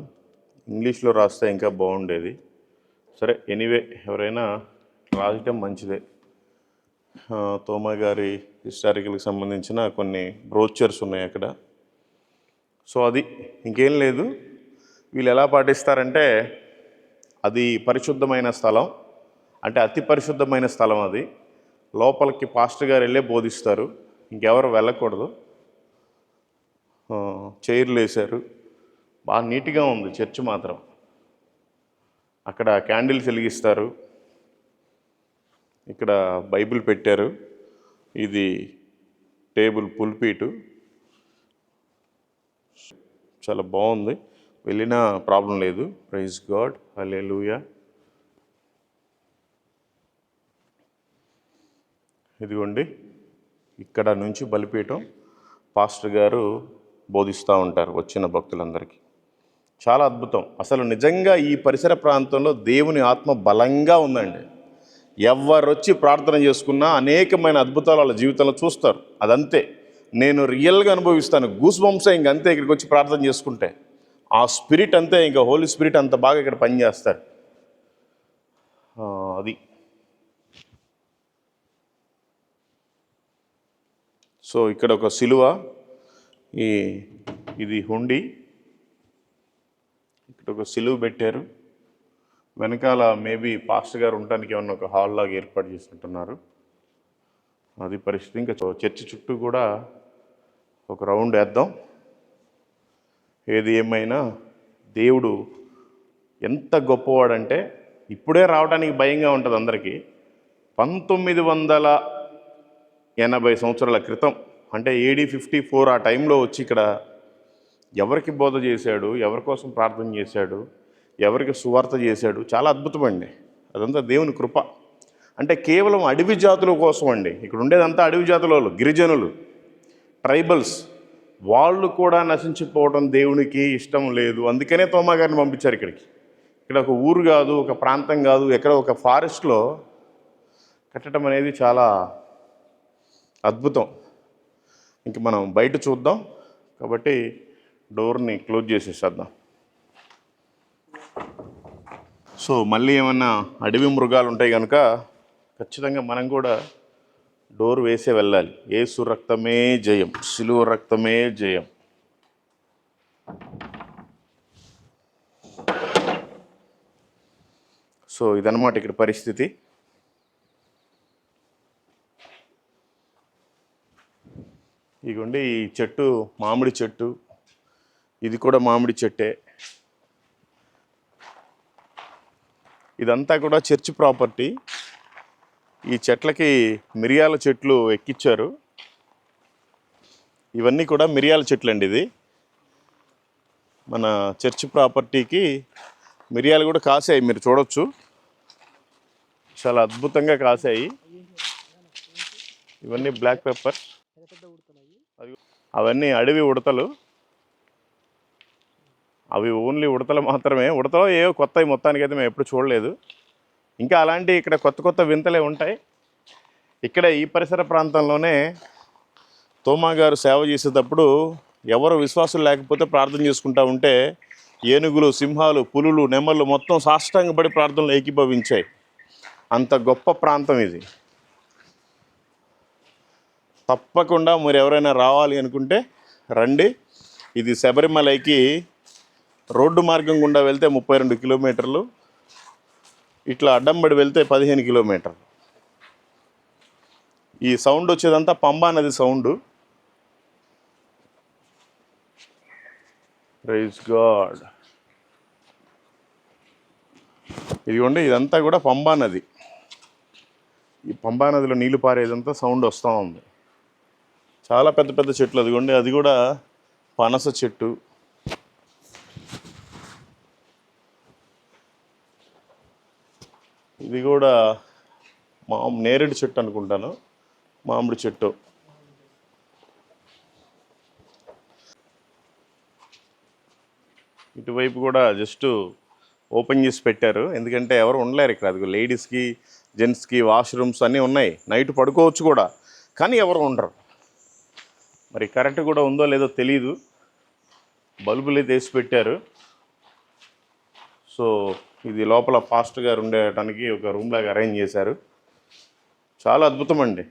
ఇంగ్లీష్లో రాస్తే ఇంకా బాగుండేది. సరే, ఎనీవే ఎవరైనా రాయటం మంచిదే. తోమా గారి హిస్టారికల్కి సంబంధించిన కొన్ని బ్రోచర్స్ ఉన్నాయి అక్కడ. సో అది ఇంకేం లేదు. వీళ్ళు ఎలా పాటిస్తారంటే, అది పరిశుద్ధమైన స్థలం, అంటే అతి పరిశుద్ధమైన స్థలం. అది లోపలికి పాస్టర్ గారు వెళ్ళే బోధిస్తారు, ఇంకెవరు వెళ్ళకూడదు. చైర్లు వేశారు, బాగా నీట్గా ఉంది చర్చ్ మాత్రం. అక్కడ క్యాండిల్స్ వెలిగిస్తారు, ఇక్కడ బైబిల్ పెట్టారు, ఇది టేబుల్ పుల్పీటు. చాలా బాగుంది, వెళ్ళినా ప్రాబ్లం లేదు. ప్రైజ్ గాడ్, హల్లెలూయా. ఇదిగోండి, ఇక్కడ నుంచి బలిపీఠం పాస్టర్ గారు బోధిస్తూ ఉంటారు వచ్చిన భక్తులందరికీ. చాలా అద్భుతం. అసలు నిజంగా ఈ పరిసర ప్రాంతంలో దేవుని ఆత్మ బలంగా ఉందండి. ఎవరొచ్చి ప్రార్థన చేసుకున్నా అనేకమైన అద్భుతాలు వాళ్ళ జీవితంలో చూస్తారు. అదంతే, నేను రియల్గా అనుభవిస్తాను. గూస్ బంప్సే ఇంకంతే. ఇక్కడికి వచ్చి ప్రార్థన చేసుకుంటే ఆ స్పిరిట్ అంతే, ఇంకా హోలీ స్పిరిట్ అంత బాగా ఇక్కడ పనిచేస్తారు. అది. సో ఇక్కడ ఒక సిలువ, ఇది హుండీ, ఇక్కడ ఒక సిలువ పెట్టారు. వెనకాల మేబీ పాస్టర్ గారు ఉండటానికి ఏమన్నా ఒక హాల్ లాగా ఏర్పాటు చేసినట్టున్నారు. అది పరిస్థితి. ఇంకా చర్చి చుట్టూ కూడా ఒక రౌండ్ వేద్దాం. ఏది ఏమైనా దేవుడు ఎంత గొప్పవాడంటే, ఇప్పుడే రావడానికి భయంగా ఉంటుంది అందరికీ. 1980 సంవత్సరాల క్రితం, అంటే AD 54 ఆ టైంలో వచ్చి ఇక్కడ ఎవరికి బోధ చేశాడు, ఎవరి కోసం ప్రార్థన చేశాడు, ఎవరికి సువార్త చేశాడు. చాలా అద్భుతమండి. అదంతా దేవుని కృప. అంటే కేవలం అడవి జాతుల కోసం అండి. ఇక్కడ ఉండేదంతా అడవి జాతుల వాళ్ళు, గిరిజనులు, ట్రైబల్స్. వాళ్ళు కూడా నశించిపోవడం దేవునికి ఇష్టం లేదు. అందుకనే తోమా గారిని పంపించారు ఇక్కడికి. ఇక్కడ ఒక ఊరు కాదు, ఒక ప్రాంతం కాదు, ఎక్కడ ఒక ఫారెస్ట్లో కట్టడం అనేది చాలా అద్భుతం. ఇంక మనం బయట చూద్దాం కాబట్టి డోర్ని క్లోజ్ చేసేసేద్దాం. సో మళ్ళీ ఏమన్నా అడవి మృగాలు ఉంటాయి కనుక ఖచ్చితంగా మనం కూడా డోర్ వేసే వెళ్ళాలి. యేసు రక్తమే జయం, సిలువ రక్తమే జయం. సో ఇదన్నమాట ఇక్కడ పరిస్థితి. ఇదిగోండి, ఈ చెట్టు మామిడి చెట్టు, ఇది కూడా మామిడి చెట్టే. ఇదంతా కూడా చర్చ్ ప్రాపర్టీ. ఈ చెట్లకి మిరియాల చెట్లు ఎక్కిచ్చారు. ఇవన్నీ కూడా మిరియాల చెట్లు అండి. ఇది మన చర్చ్ ప్రాపర్టీకి మిరియాలు కూడా కాసాయి, మీరు చూడొచ్చు. చాలా అద్భుతంగా కాసాయి. ఇవన్నీ బ్లాక్ పెప్పర్, అవన్నీ అడవి ఉడతలు. అవి ఓన్లీ ఉడతలు మాత్రమే. ఉడతలో ఏవో కొత్తవి, మొత్తానికైతే మేము ఎప్పుడు చూడలేదు. ఇంకా అలాంటి ఇక్కడ కొత్త కొత్త వింతలే ఉంటాయి. ఇక్కడ ఈ పరిసర ప్రాంతంలోనే తోమా గారు సేవ చేసేటప్పుడు ఎవరు విశ్వాసులు లేకపోతే ప్రార్థన చేసుకుంటా ఉంటే ఏనుగులు, సింహాలు, పులులు, నెమళ్ళు మొత్తం సాష్టాంగపడి ప్రార్థనలు ఏకీభవించాయి. అంత గొప్ప ప్రాంతం ఇది. తప్పకుండా మీరు ఎవరైనా రావాలి అనుకుంటే రండి. ఇది శబరిమలైకి రోడ్డు మార్గం గుండా వెళ్తే 32 కిలోమీటర్లు, ఇట్లా అడ్డంబడి వెళ్తే 15 కిలోమీటర్లు. ఈ సౌండ్ వచ్చేదంతా పంబా నది సౌండ్. Praise God. ఇదిగోండి, ఇదంతా కూడా పంబా నది. ఈ పంబా నదిలో నీళ్లు పారేదంతా సౌండ్ వస్తూ ఉంది. చాలా పెద్ద పెద్ద చెట్లు. అదిగోండి, అది కూడా పనస చెట్టు. ఇది కూడా నేరేడు చెట్టు అనుకుంటాను, మామిడి చెట్టు. ఇటువైపు కూడా జస్ట్ ఓపెన్ చేసి పెట్టారు, ఎందుకంటే ఎవరు ఉండలేరు ఇక్కడ. అది లేడీస్కి, జెంట్స్కి వాష్రూమ్స్ అన్నీ ఉన్నాయి. నైట్ పడుకోవచ్చు కూడా, కానీ ఎవరు ఉండరు. మరి కరెంటు కూడా ఉందో లేదో తెలీదు. బల్బులు అయితే వేసి పెట్టారు. సో ఇది లోపల పాస్టర్ గారు ఉండటానికి ఒక రూమ్ లాగా అరేంజ్ చేశారు. చాలా అద్భుతం అండి.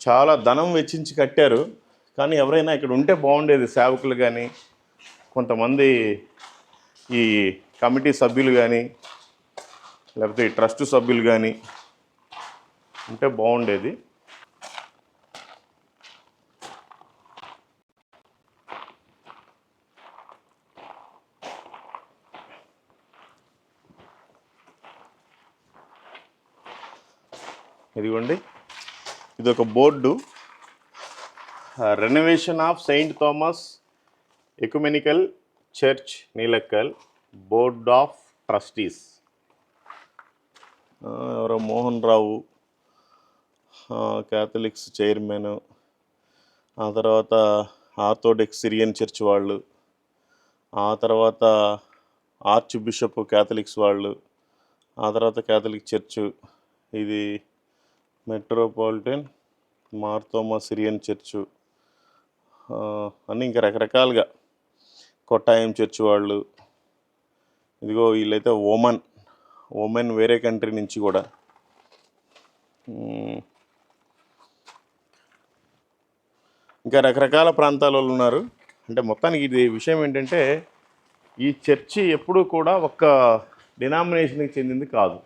చాలా ధనం వెచ్చించి కట్టారు. కానీ ఎవరైనా ఇక్కడ ఉంటే బాగుండేది. సేవకులు కానీ, కొంతమంది ఈ కమిటీ సభ్యులు కానీ, లేకపోతే ఈ ట్రస్ట్ సభ్యులు కానీ ఉంటే బాగుండేది. ఇదిగోండి, ఇది ఒక board, renovation of Saint Thomas ecumenical church Nilakkal board of trustees. ఎవరో మోహన్ రావు క్యాథలిక్స్ చైర్మన్, ఆ తర్వాత ఆర్థోడాక్స్ సిరియన్ చర్చ్ వాళ్ళు, ఆ తర్వాత ఆర్చ్ బిషప్ క్యాథలిక్స్ వాళ్ళు, ఆ తర్వాత క్యాథలిక్ చర్చ్, ఇది మెట్రోపాలిటన్ మార్తోమా సిరియన్ చర్చు అన్నీ ఇంకా రకరకాలుగా కొట్టాయం చర్చ్ వాళ్ళు. ఇదిగో వీళ్ళైతే ఓమెన్ వేరే కంట్రీ నుంచి కూడా. ఇంకా రకరకాల ప్రాంతాల వాళ్ళు ఉన్నారు. అంటే మొత్తానికి ఇది విషయం ఏంటంటే ఈ చర్చి ఎప్పుడూ కూడా ఒక్క డినామినేషన్కి చెందింది కాదు.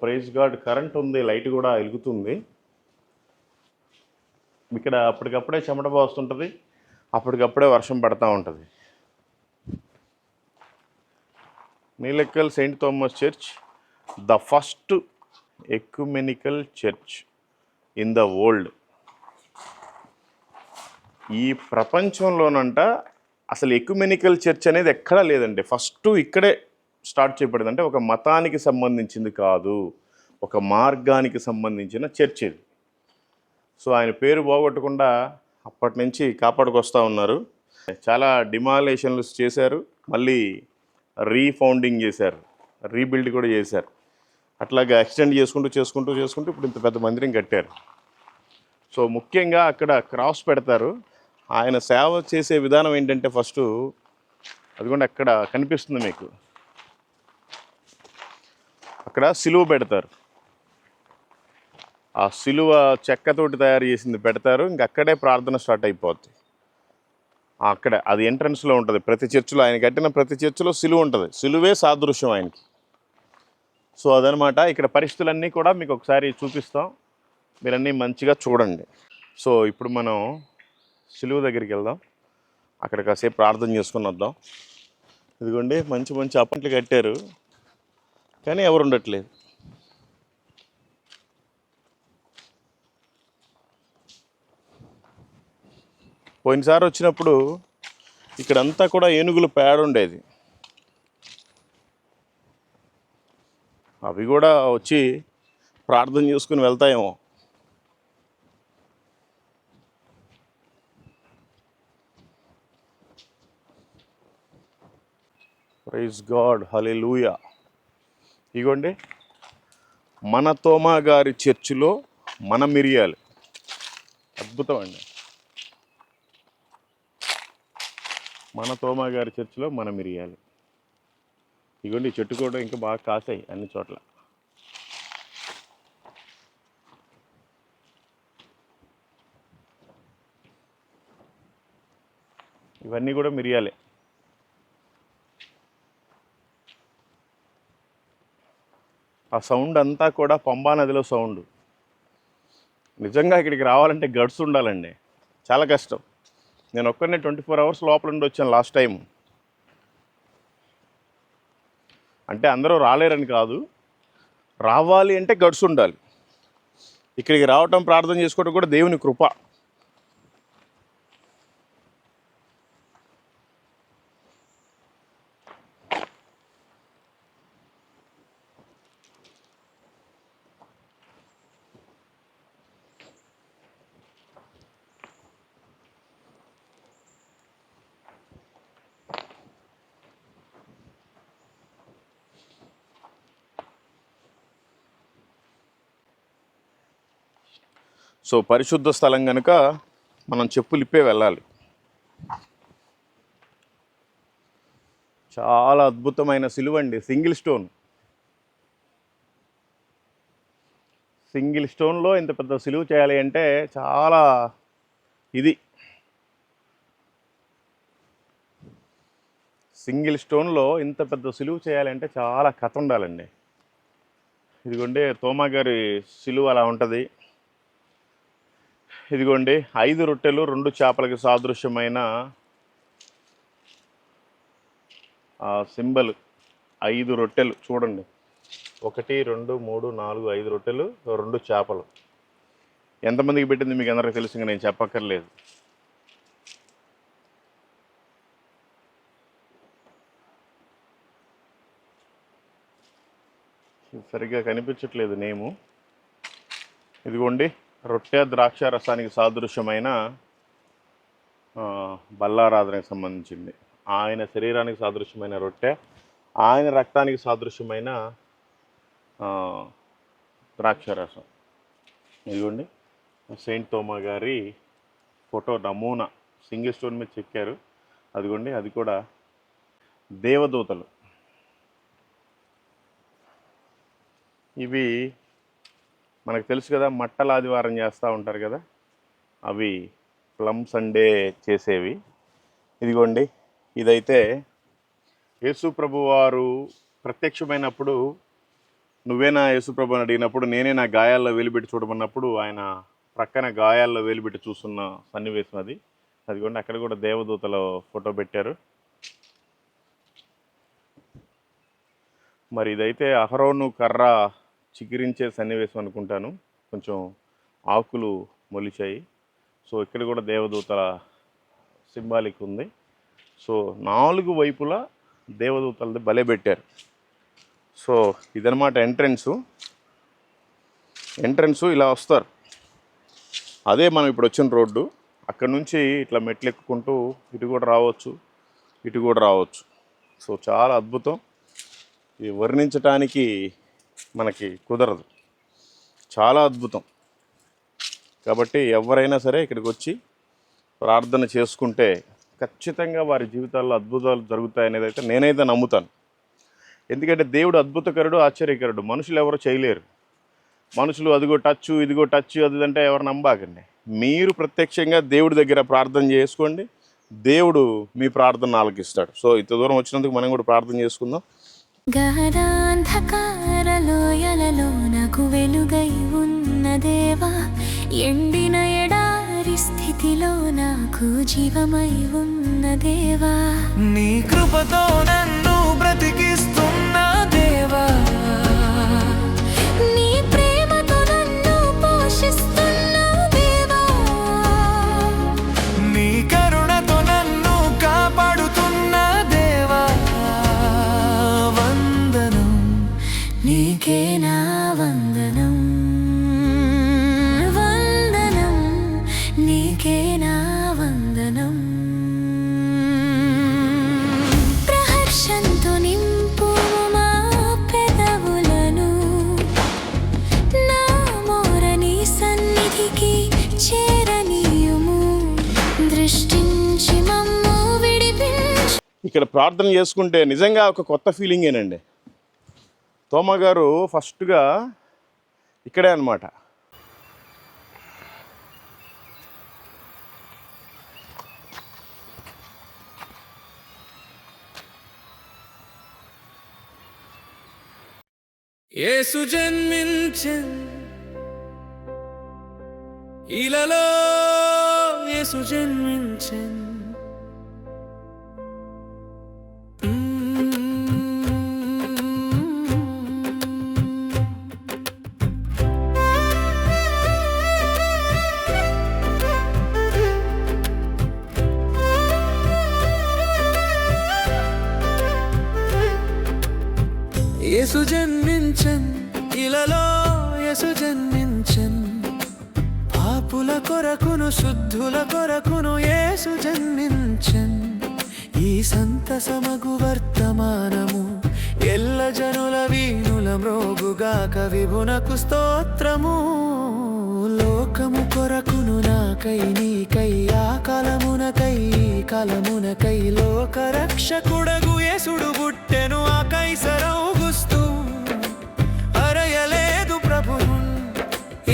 ప్రైజ్ గాడ్, కరెంట్ ఉంది, లైట్ కూడా వెలుగుతుంది. ఇక్కడ అప్పటికప్పుడే చెమట పోస్తుంటుంది, అప్పటికప్పుడే వర్షం పడుతూ ఉంటుంది. Nilakkal Saint Thomas church, the first ecumenical church in the world. ఈ ప్రపంచంలోనంట అసలు ఎక్యుమెనికల్ చర్చ్ అనేది ఎక్కడా లేదండి. ఫస్ట్ ఇక్కడే స్టార్ట్ చేయబడింది. అంటే ఒక మతానికి సంబంధించింది కాదు, ఒక మార్గానికి సంబంధించిన చర్చ్ ఇది. సో ఆయన పేరు పోగొట్టకుండా అప్పటి నుంచి కాపాడుకొస్తూ ఉన్నారు. చాలా డిమాలేషన్లు చేశారు, మళ్ళీ రీఫౌండింగ్ చేశారు, రీబిల్డ్ కూడా చేశారు. అట్లాగా ఎక్స్టెండ్ చేసుకుంటూ ఇప్పుడు ఇంత పెద్ద మందిరం కట్టారు. సో ముఖ్యంగా అక్కడ క్రాస్ పెడతారు. ఆయన సేవ చేసే విధానం ఏంటంటే ఫస్ట్ అదిగోండి అక్కడ కనిపిస్తుంది మీకు, అక్కడ సిలువ పెడతారు. ఆ సిలువ చెక్కతోటి తయారు చేసింది పెడతారు. ఇంక అక్కడే ప్రార్థన స్టార్ట్ అయిపోద్ది. అక్కడ అది ఎంట్రన్స్లో ఉంటుంది. ప్రతి చర్చిలో, ఆయన కట్టిన ప్రతి చర్చిలో సిలువ ఉంటుంది. సిలువే సాదృశ్యం ఆయనకి. సో అదనమాట. ఇక్కడ పరిస్థితులన్నీ కూడా మీకు ఒకసారి చూపిస్తాం, మీరన్నీ మంచిగా చూడండి. సో ఇప్పుడు మనం సిలువ దగ్గరికి వెళ్దాం, అక్కడ కాసేపు ప్రార్థన చేసుకుని వద్దాం. ఇదిగోండి మంచి మంచి అప్పట్లు కట్టారు, కానీ ఎవరు ఉండట్లేదు. పోయినసారి వచ్చినప్పుడు ఇక్కడంతా కూడా ఏనుగులు పేడ ఉండేది. అవి కూడా వచ్చి ప్రార్థన చేసుకుని వెళ్తాయేమో. ప్రైజ్ గాడ్, హల్లెలూయా. ఇగోండి మన తోమా గారి చర్చిలో మన మిరియాలు. అద్భుతం అండి. మన తోమా గారి చర్చిలో మన మిరియాలు. ఇగోండి చెట్టు కూడా ఇంకా బాగా కాసాయి అన్ని చోట్ల. ఇవన్నీ కూడా మిరియాలే. ఆ సౌండ్ అంతా కూడా పంబా నదిలో సౌండ్. నిజంగా ఇక్కడికి రావాలంటే గడ్స్ ఉండాలండి, చాలా కష్టం. నేను ఒక్కరినే 24 అవర్స్ లోపల ఉండి వచ్చాను లాస్ట్ టైం. అంటే అందరూ రాలేరని కాదు, రావాలి అంటే గడ్స్ ఉండాలి. ఇక్కడికి రావటం, ప్రార్థన చేసుకోవడం కూడా దేవుని కృప. సో పరిశుద్ధ స్థలం కనుక మనం చెప్పులు ఇప్పే వెళ్ళాలి. చాలా అద్భుతమైన సిలువ అండి, సింగిల్ స్టోన్లో ఇంత పెద్ద సిలువ చేయాలి అంటే చాలా ఇది. సింగిల్ స్టోన్లో ఇంత పెద్ద సిలువ చేయాలంటే చాలా కథ ఉండాలండి. ఇదిగోండి తోమా గారి సిలువ అలా ఉంటుంది. ఇదిగోండి 5 రొట్టెలు 2 చేపలకి సాదృశ్యమైన సింబల్. 5 రొట్టెలు చూడండి, 1 2 3 4 5 రొట్టెలు 2 చేపలు. ఎంతమందికి పెట్టింది మీకు అందరికీ తెలుసు, నేను చెప్పక్కర్లేదు. సరిగ్గా కనిపించట్లేదు నేము. ఇదిగోండి రొట్టె ద్రాక్ష రసానికి సాదృశ్యమైన బల్లారాధనకు సంబంధించింది. ఆయన శరీరానికి సాదృశ్యమైన రొట్టె, ఆయన రక్తానికి సాదృశ్యమైన ద్రాక్ష రసం. ఇదిగోండి సెయింట్ థోమా గారి ఫోటో నమూనా సింగిల్ స్టోన్ మీద చెక్కారు. అదిగోండి అది కూడా దేవదూతలు. ఇవి మనకు తెలుసు కదా, మట్టల ఆదివారం చేస్తూ ఉంటారు కదా, అవి ప్లమ్ సండే చేసేవి. ఇదిగోండి ఇదైతే యేసు ప్రభు వారు ప్రత్యక్షమైనప్పుడు, నువ్వేనా యేసు ప్రభు అని అడిగినప్పుడు, నేనే నా గాయాల్లో వేలుపెట్టి చూడమన్నప్పుడు ఆయన ప్రక్కన గాయాల్లో వేలుపెట్టి చూస్తున్న సన్నివేశం అది. అదిగోండి అక్కడ కూడా దేవదూతల ఫోటో పెట్టారు. మరి ఇదైతే అహరోను కర్ర చిగిరించే సన్నివేశం అనుకుంటాను. కొంచెం ఆకులు మొలిచాయి. సో ఇక్కడ కూడా దేవదూతల సింబాలిక్ ఉంది. సో 4 వైపులా దేవదూతలది భలే పెట్టారు. సో ఇదనమాట ఎంట్రన్సు ఇలా వస్తారు. అదే మనం ఇప్పుడు వచ్చిన రోడ్డు. అక్కడ నుంచి ఇట్లా మెట్లు ఎక్కుకుంటూ ఇటు కూడా రావచ్చు. సో చాలా అద్భుతం. ఇది వర్ణించటానికి మనకి కుదరదు, చాలా అద్భుతం. కాబట్టి ఎవరైనా సరే ఇక్కడికి వచ్చి ప్రార్థన చేసుకుంటే ఖచ్చితంగా వారి జీవితాల్లో అద్భుతాలు జరుగుతాయనేది అయితే నేనైతే నమ్ముతాను. ఎందుకంటే దేవుడు అద్భుతకరుడు, ఆశ్చర్యకరుడు. మనుషులు ఎవరు చేయలేరు. మనుషులు అదిగో టచ్ ఇదిగో టచ్ అదంటే ఎవరు నమ్మాకండి. మీరు ప్రత్యక్షంగా దేవుడి దగ్గర ప్రార్థన చేసుకోండి, దేవుడు మీ ప్రార్థన ఆలకిస్తాడు. సో ఇంత దూరం వచ్చినందుకు మనం కూడా ప్రార్థన చేసుకుందాం. గాఢాంధకారలోయలలో నాకు వెలుగై ఉన్న దేవా, ఎండిన ఎడారి స్థితిలో నాకు జీవమై ఉన్న దేవా, నీ కృపతో నన్ను బ్రతికిస్తున్న దేవా, నీ ప్రేమతో నన్ను పోషిస్తున్న దేవా, నీ కరుణతో నన్ను కాపాడుతున్న దేవా, వందనం నీకే నా వందనం, వందనం నీకే నా వందనం. ప్రహర్షంతో నింపు మా పెదవులను, నా మోరని సన్నిధికి చేరనీయుము, దృష్టించి మమ్ము విడిపించు. ఇక్కడ ప్రార్థన చేసుకుంటే నిజంగా ఒక కొత్త ఫీలింగేనండి. తోమ గారు ఫస్ట్గా ఇక్కడే అన్నమాట. యేసు జన్మించెన్ ఇలలో, యేసు జన్మించెన్ యేసు జన్మించెన్ ఇలలో, యేసు జన్మించెన్ పాపుల కొరకును శుద్ధుల కొరకును యేసు జన్మించెన్. ఈ సంతసమగు వర్తమానము ఎల్ల జనుల వీణుల మ్రోగుగాక విభునకు స్తోత్రము. లోకము కొరకును నాకై నీకై ఆ కాలమునకై ఈ కాలమునకై లోక రక్షకుడగు యేసుడు పుట్టెను ఆ కైసరౌగుస్తూ, అరయలేదు ప్రభువు.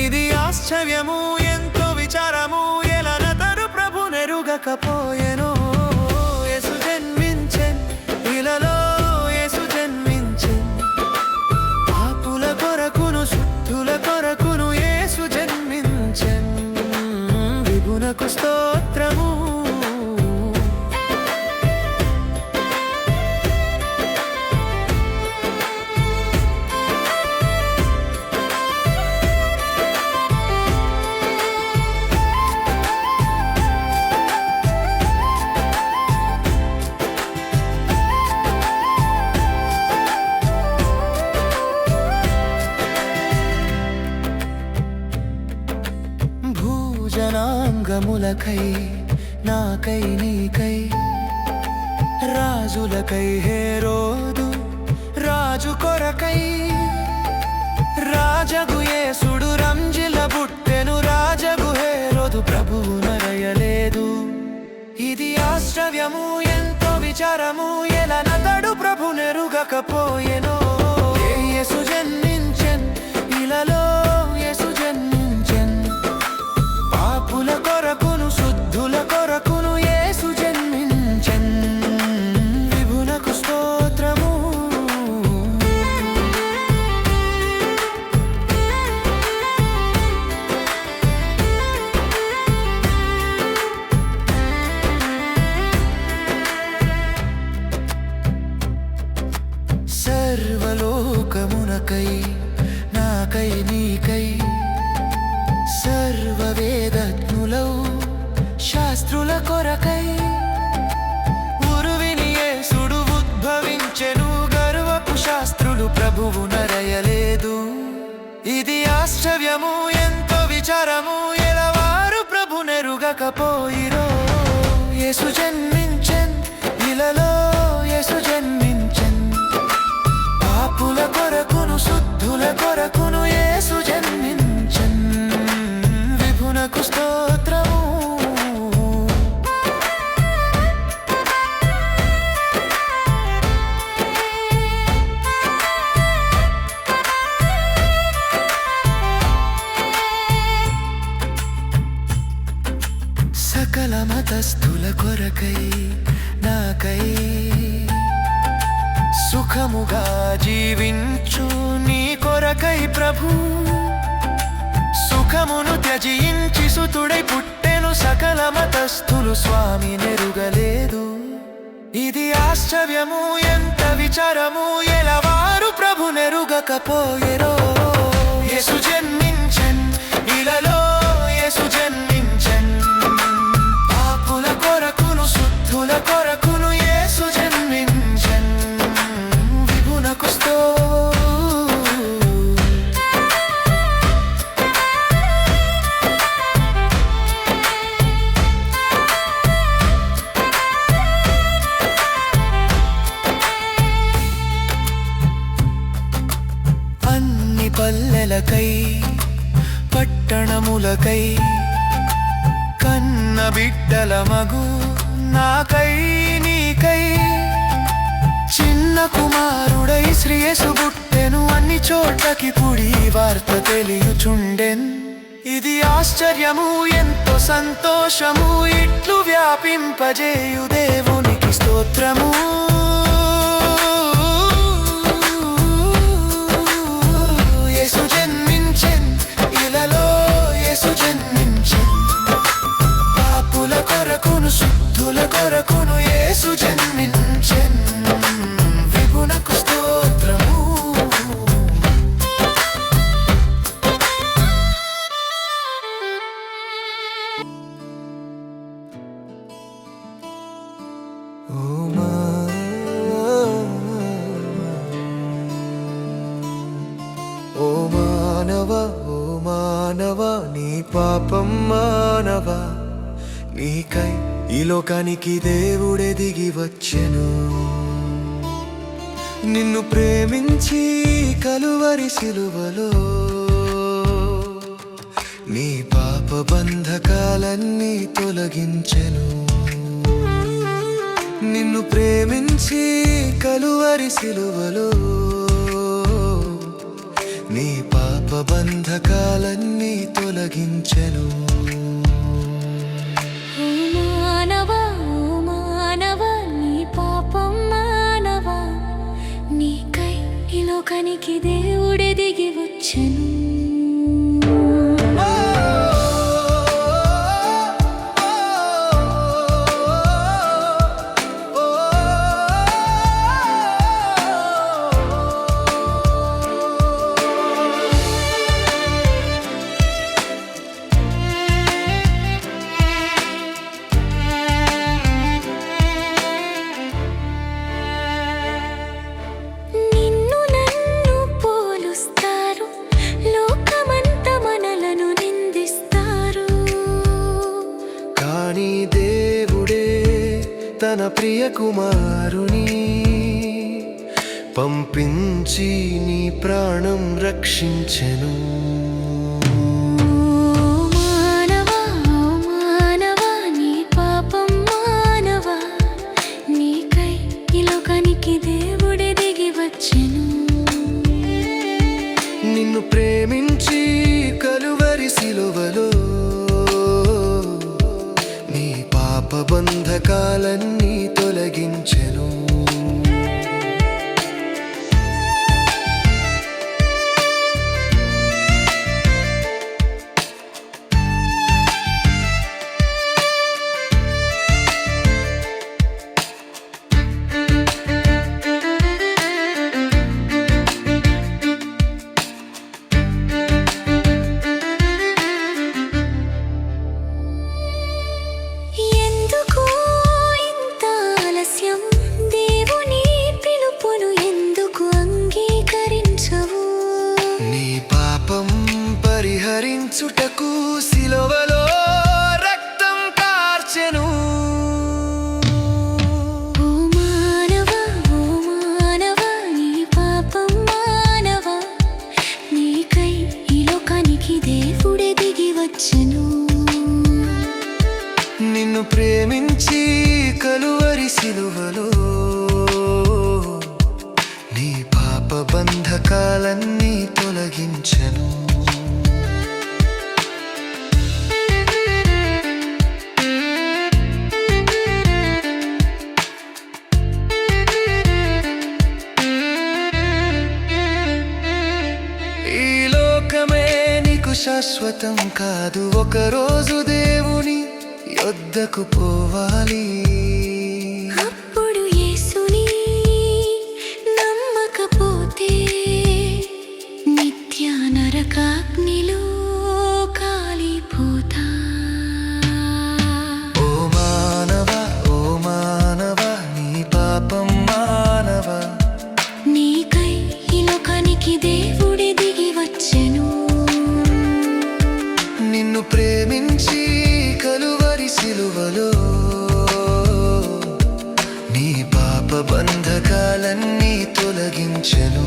ఇది ఆశ్చర్యము ఎంతో విచారము, ఎలనతరు ప్రభు నెరుగకపోయెను. యేసు జన్మించెన్ ఇలలో, యేసు జన్మించెన్ పాపుల కొరకును శుద్ధుల కొరకును యేసు జన్మించెన్. విభునకు స్తోత్రము. ప్రజలకై నాకై నీకై రాజులకై హేరోదు రాజు కొరకై రాజగు యేసుడు రంజిల బుట్టెను రాజగు హేరోదు ప్రభువు నరయలేదు ఇది ఆశ్చర్యము ఎంతో విచారము ఎలనతడు ప్రభు నెరుగకపోయెనో యేసు జన్మించెన్ ఇలలో యేసు జన్మించెన్ పాపుల కొరకును శుద్ధుల కొరకును యేసు జన్మించెన్ విభునకు స్తోత్రము సర్వలోకమునకై నాకై నీకై సర్వవేదజ్ఞులౌ శాస్త్రుల కొరకై ఉరువిని యేసుడు ఉద్భవించెను గర్వపు శాస్త్రులు ప్రభువు నరయలేదు ఇది ఆశ్చర్యము ఎంతో విచారము ఎలవారు ప్రభు నెరుగకపోయిరో యేసు జన్మించెన్ ఇలలో యేసు జన్మించెన్ పాపుల కొరకును శుద్ధుల కొరకును యేసు జన్మించెన్ విభునకు స్తోత్రము సకల మతస్థుల కొరకై నాకై సుఖముగా జీవించు నీ కొరకై ప్రభు సుఖమును త్యజించి సుతుడై పుట్టెను సకల మతస్థులు స్వామి నెరుగలేదు ఇది ఆశ్చర్యము ఎంత విచారము ఎలవారు ప్రభు నెరుగకపోయెరో యేసు జన్మించెన్ ఇలలో యేసు జన్మించెన్ పాపుల కొరకును శుద్ధుల కొరకును యేసు జన్మించెన్ విభునకు అన్ని పల్లెలకై పట్టణములకై కన్న బిడ్డల మగు నాకై నీకై చిన్న కుమారుడై శ్రీయేసు బుట్టెను అన్ని చోట్లకి పుడి వార్త తెలియచుండెన్ ఇది ఆశ్చర్యము ఎంతో సంతోషము ఇట్లు వ్యాపింపజేయు దేవునికి స్తోత్రము యేసు జన్మించెన్ ఇలలో యేసు జన్మించెన్ పాపుల కొరకును శుద్ధుల కొరకును యేసు జన్మించెన్ విభునకు స్తోత్రము ఓ మానవ నీ పాపం మానవ నీకై ఈ లోకానికి దేవుడే దిగి వచ్చెను నిన్ను ప్రేమించి కలువరి సిలువలో నీ పాప బంధకాలన్నీ తొలగించెను నిన్ను ప్రేమించి కలువరి సిలువలో నీ పాప బంధకాలన్నీ తొలగించెను ఓ మానవ నీ పాపం మానవ నీకై ఈ లోకానికి దేవుడే దిగి వచ్చెను తన ప్రియ కుమారుని పంపించి నీ ప్రాణం రక్షించెను. నిన్ను ప్రేమించి కలువరి సిలువలో నీ పాప బంధకాలన్నీ తొలగించెను. పరిహరించుటకు సిలువలో రక్తం కార్చెను. ఓ మానవా, ఓ మానవా, నీ పాపం మానవా, నీకై ఈ లోకానికి దేవుడే దిగి వచ్చెను. నిన్ను ప్రేమించి కలువరి సిలువలో నీ పాప బంధకాలన్నీ తొలగించెను. శాశ్వతం కాదు, ఒకరోజు దేవుని యొద్దకు పోవాలి. అప్పుడు యేసుని నమ్మకపోతే నిత్య నరకాగ్నిలో కాలిపోతా. ఓ మానవా, ఓ మానవా, నీ పాపం మానవా, నీకై ఈ లోకానికి దేవుడే దిగి వచ్చెను. నిన్ను ప్రేమించి కలువరి సిలువలో నీ పాప బంధకాలన్నీ తొలగించెను.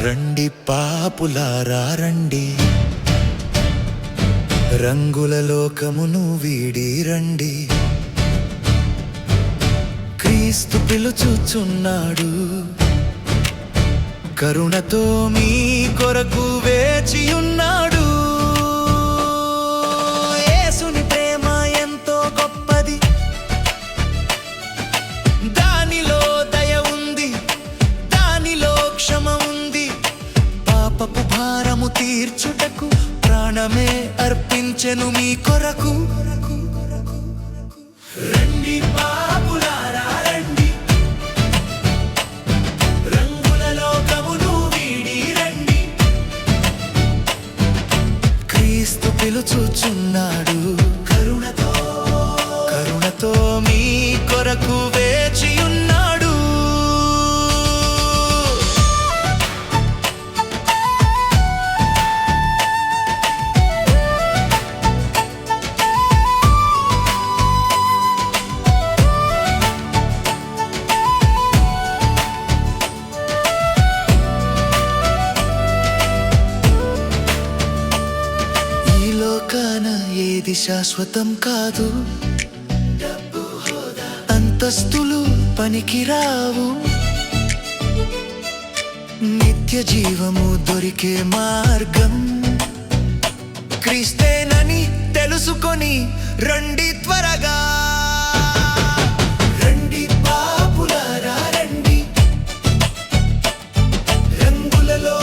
రండి పాపులారా రండి, రంగుల లోకమును వీడి రండి. క్రీస్తు పిలుచుచున్నాడు, కరుణతో మీ కొరకు వేచియున్నాడు. యేసుని ప్రేమ ఎంతో గొప్పది, దానిలో దయ ఉంది, దానిలో క్షమ ఉంది. పాపపు భారము తీర్చుటకు ప్రాణమే అర్పించెను మీ కొరకు. రండి పాపులారా రండి, రంగుల లోకమును వీడి రండి. క్రీస్తు పిలుచుచున్నాడు, కరుణతో మీ కొరకు వేచియున్నాడు. ఏది శాశ్వతం కాదు, అంతస్తులు పనికిరావు. నిత్య జీవము దొరికే మార్గం క్రీస్తేనని తెలుసుకొని రండి త్వరగా. రండి పాపులారా రండి, రంగులలో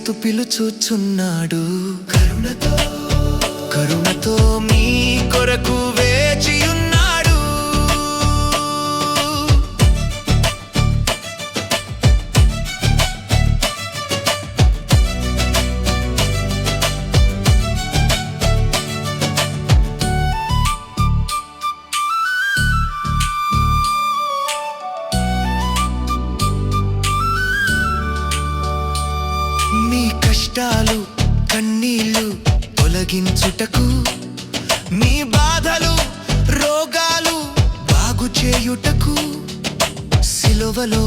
క్రీస్తు పిలుచుచున్నాడు. కరుణతో మీ కొరకు వేచియున్నాడు. మీ కష్టాలు కన్నీళ్ళు తొలగించుటకు, మీ బాధలు రోగాలు బాగు చేయుటకు సిలువలో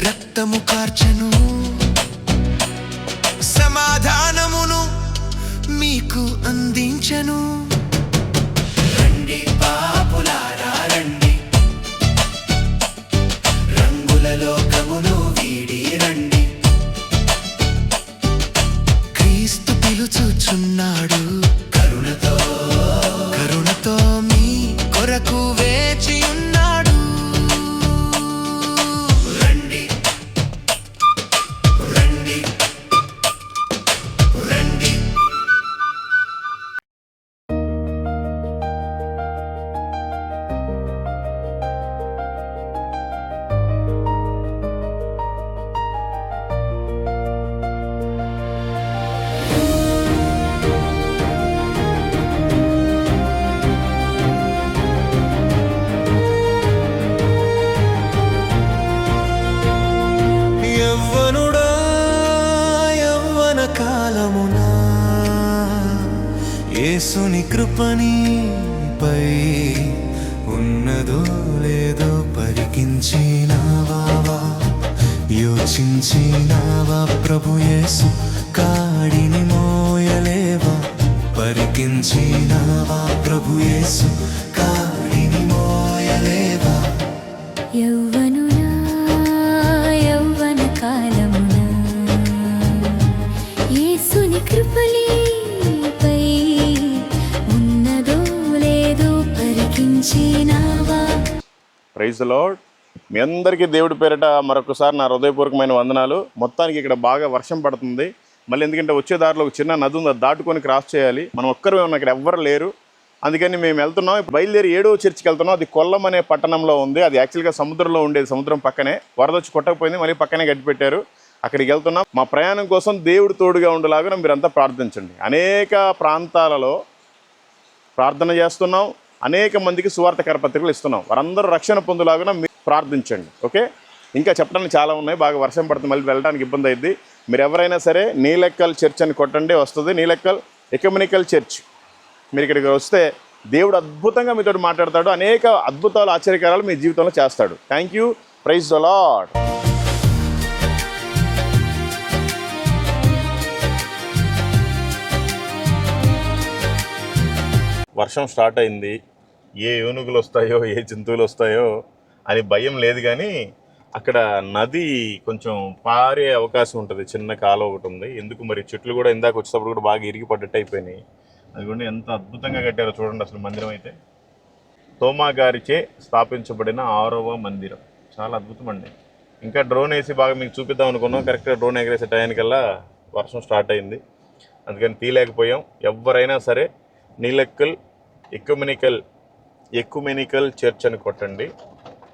రక్తము కార్చెను. సమాధానమును మీకు అందించెను. రండి పాపులారా రండి, రంగుల లోకమును వీడి రండి. క్రీస్తు పిలుచుచున్నాడు. కరుణతో మీ కొరకు వేచియున్నాడు. రండి రండి రండి. యవ్వనుడా యవ్వన కాలమునా యేసుని కృపణిపై ఉన్నదో లేదో పరికించినావా, యోచించినావా? ప్రభు యేసు కాడిని మోయలేవా? పరికించినావా? ప్రభు యేసు కాడిని మోయలేవా? యవ్వనునా యవ్వన కాలమునా యేసుని కృపలీపై ఉన్నదో లేదో పరికించినావా? Praise the Lord. మీ అందరికీ దేవుడి పేరిట మరొకసారి నా హృదయపూర్వకమైన వందనాలు. మొత్తానికి ఇక్కడ బాగా వర్షం పడుతుంది. మళ్ళీ ఎందుకంటే వచ్చే దారిలో ఒక చిన్న నది ఉంది, అది దాటుకొని క్రాస్ చేయాలి. మనం ఒక్కరే ఉన్నాం, ఇక్కడ ఎవ్వరు లేరు. అందుకని మేము వెళ్తున్నాం. బయలుదేరి 7వ చర్చికి వెళ్తున్నాం. అది కొల్లం అనే పట్టణంలో ఉంది. అది యాక్చువల్గా సముద్రంలో ఉండేది, సముద్రం పక్కనే. వరద వచ్చి కొట్టకపోయింది, మళ్ళీ పక్కనే గడ్డి పెట్టారు. అక్కడికి వెళ్తున్నాం. మా ప్రయాణం కోసం దేవుడు తోడుగా ఉండేలాగా మీరంతా ప్రార్థించండి. అనేక ప్రాంతాలలో ప్రార్థన చేస్తున్నాం, అనేక మందికి సువార్త కరపత్రికలు ఇస్తున్నాం. వారందరూ రక్షణ పొందులాగా మీరు ప్రార్థించండి. ఓకే, ఇంకా చెప్పడానికి చాలా ఉన్నాయి. బాగా వర్షం పడుతుంది, మళ్ళీ వెళ్ళడానికి ఇబ్బంది అయింది. మీరు ఎవరైనా సరే నీలెక్కల్ చర్చ్ అని కొట్టండి, వస్తుంది. నీలెక్కల్ ఎక్యుమెనికల్ చర్చ్. మీరు ఇక్కడికి వస్తే దేవుడు అద్భుతంగా మీతో మాట్లాడతాడు. అనేక అద్భుతాలు ఆశ్చర్యకరాలు మీ జీవితంలో చేస్తాడు. Thank you. Praise the lord. వర్షం స్టార్ట్ అయింది. ఏ ఏనుగులు వస్తాయో ఏ జంతువులు వస్తాయో అని భయం లేదు, కానీ అక్కడ నది కొంచెం పారే అవకాశం ఉంటుంది. చిన్న కాలువ ఒకటి ఉంది. ఎందుకు మరి చెట్లు కూడా ఇందాక వచ్చేటప్పుడు కూడా బాగా ఇరిగి పడ్డట్టు అయిపోయినాయి. అది కూడా ఎంత అద్భుతంగా కట్టారో చూడండి. అసలు మందిరం అయితే తోమా గారిచే స్థాపించబడిన 6వ మందిరం. చాలా అద్భుతం అండి. ఇంకా డ్రోన్ వేసి బాగా మీకు చూపిద్దాం అనుకున్నాం. కరెక్ట్గా డ్రోన్ ఎగరేసే టైంకల్లా వర్షం స్టార్ట్ అయింది, అందుకని తీయలేకపోయాం. ఎవరైనా సరే నీలెక్కల్ ఎక్యుమెనికల్ చర్చ్ అని కొట్టండి,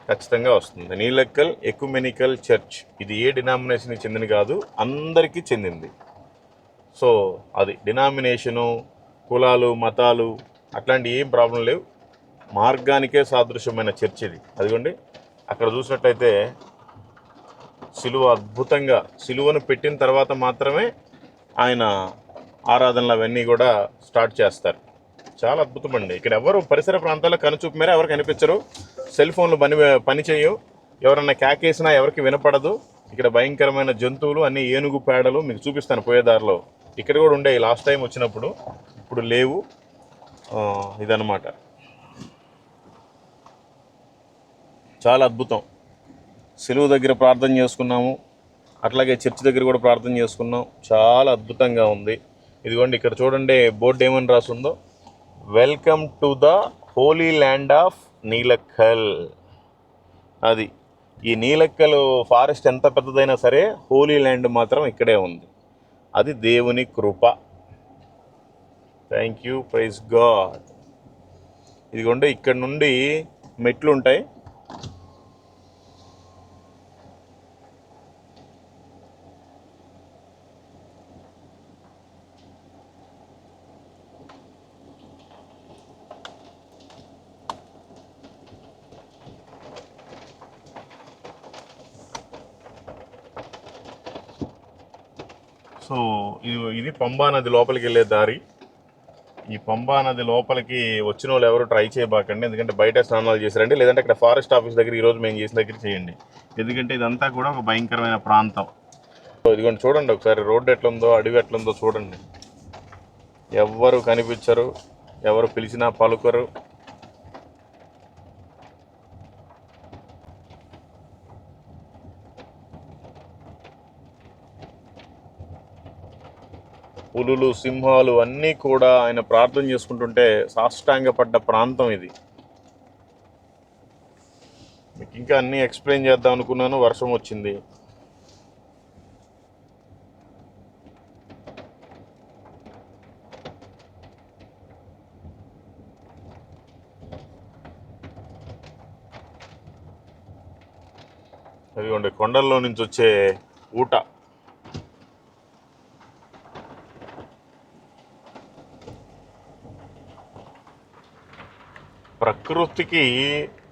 ఖచ్చితంగా వస్తుంది. నీలెక్కల్ ఎక్యుమెనికల్ చర్చ్. ఇది ఏ డినామినేషన్కి చెందింది కాదు, అందరికీ చెందింది. సో అది డినామినేషను, కులాలు, మతాలు అట్లాంటి ఏం ప్రాబ్లం లేవు. మార్గానికే సాదృశ్యమైన చర్చ్ ఇది. అదిగోండి అక్కడ చూసినట్టయితే సిలువ, అద్భుతంగా సిలువను పెట్టిన తర్వాత మాత్రమే ఆయన ఆరాధనలు అవన్నీ కూడా స్టార్ట్ చేస్తారు. చాలా అద్భుతం అండి. ఇక్కడ ఎవరు పరిసర ప్రాంతాల్లో కనుచూపు మేర ఎవరు కనిపించరు. సెల్ ఫోన్లు పని చేయవు. ఎవరన్నా కేకేసినా ఎవరికి వినపడదు. ఇక్కడ భయంకరమైన జంతువులు, అన్ని ఏనుగు పేడలు మీకు చూపిస్తాను పోయేదారిలో. ఇక్కడ కూడా ఉండేవి లాస్ట్ టైం వచ్చినప్పుడు, ఇప్పుడు లేవు. ఇదన్నమాట. చాలా అద్భుతం. సిలువ దగ్గర ప్రార్థన చేసుకున్నాము, అట్లాగే చర్చ్ దగ్గర కూడా ప్రార్థన చేసుకున్నాం. చాలా అద్భుతంగా ఉంది. ఇదిగోండి ఇక్కడ చూడండి బోర్డు ఏమని రాస్తుందో, welcome to the holy land of Nilakkal. అది ఈ నీలెక్కల్ ఫారెస్ట్ ఎంత పెద్దదైనా సరే హోలీ ల్యాండ్ మాత్రం ఇక్కడే ఉంది. అది దేవుని కృప. Thank you, praise God. ఇదిగోండి ఇక్కడ నుండి మెట్లు ఉంటాయి. సో ఇది పంబా నది లోపలికి వెళ్ళే దారి. ఈ పంబా నది లోపలికి వచ్చిన వాళ్ళు ఎవరు ట్రై చేయబాకండి, ఎందుకంటే బయట స్నానాలు చేశారండి, లేదంటే ఇక్కడ ఫారెస్ట్ ఆఫీస్ దగ్గర ఈరోజు మేము చేసిన దగ్గర చేయండి, ఎందుకంటే ఇదంతా కూడా ఒక భయంకరమైన ప్రాంతం. సో ఇదిగోండి చూడండి ఒకసారి రోడ్డు ఎట్లుందో, అడవి ఎట్లుందో చూడండి. ఎవ్వరు కనిపించరు, ఎవరు పిలిచినా పలుకరు. పులులు, సింహాలు అన్నీ కూడా ఆయన ప్రార్థన చేసుకుంటుంటే సాష్టాంగపడ్డ ప్రాంతం ఇది. మీకు ఇంకా అన్నీ ఎక్స్ప్లెయిన్ చేద్దాం అనుకున్నాను, వర్షం వచ్చింది. అదిగోండి కొండల్లో నుంచి వచ్చే ఊట. ప్రకృతికి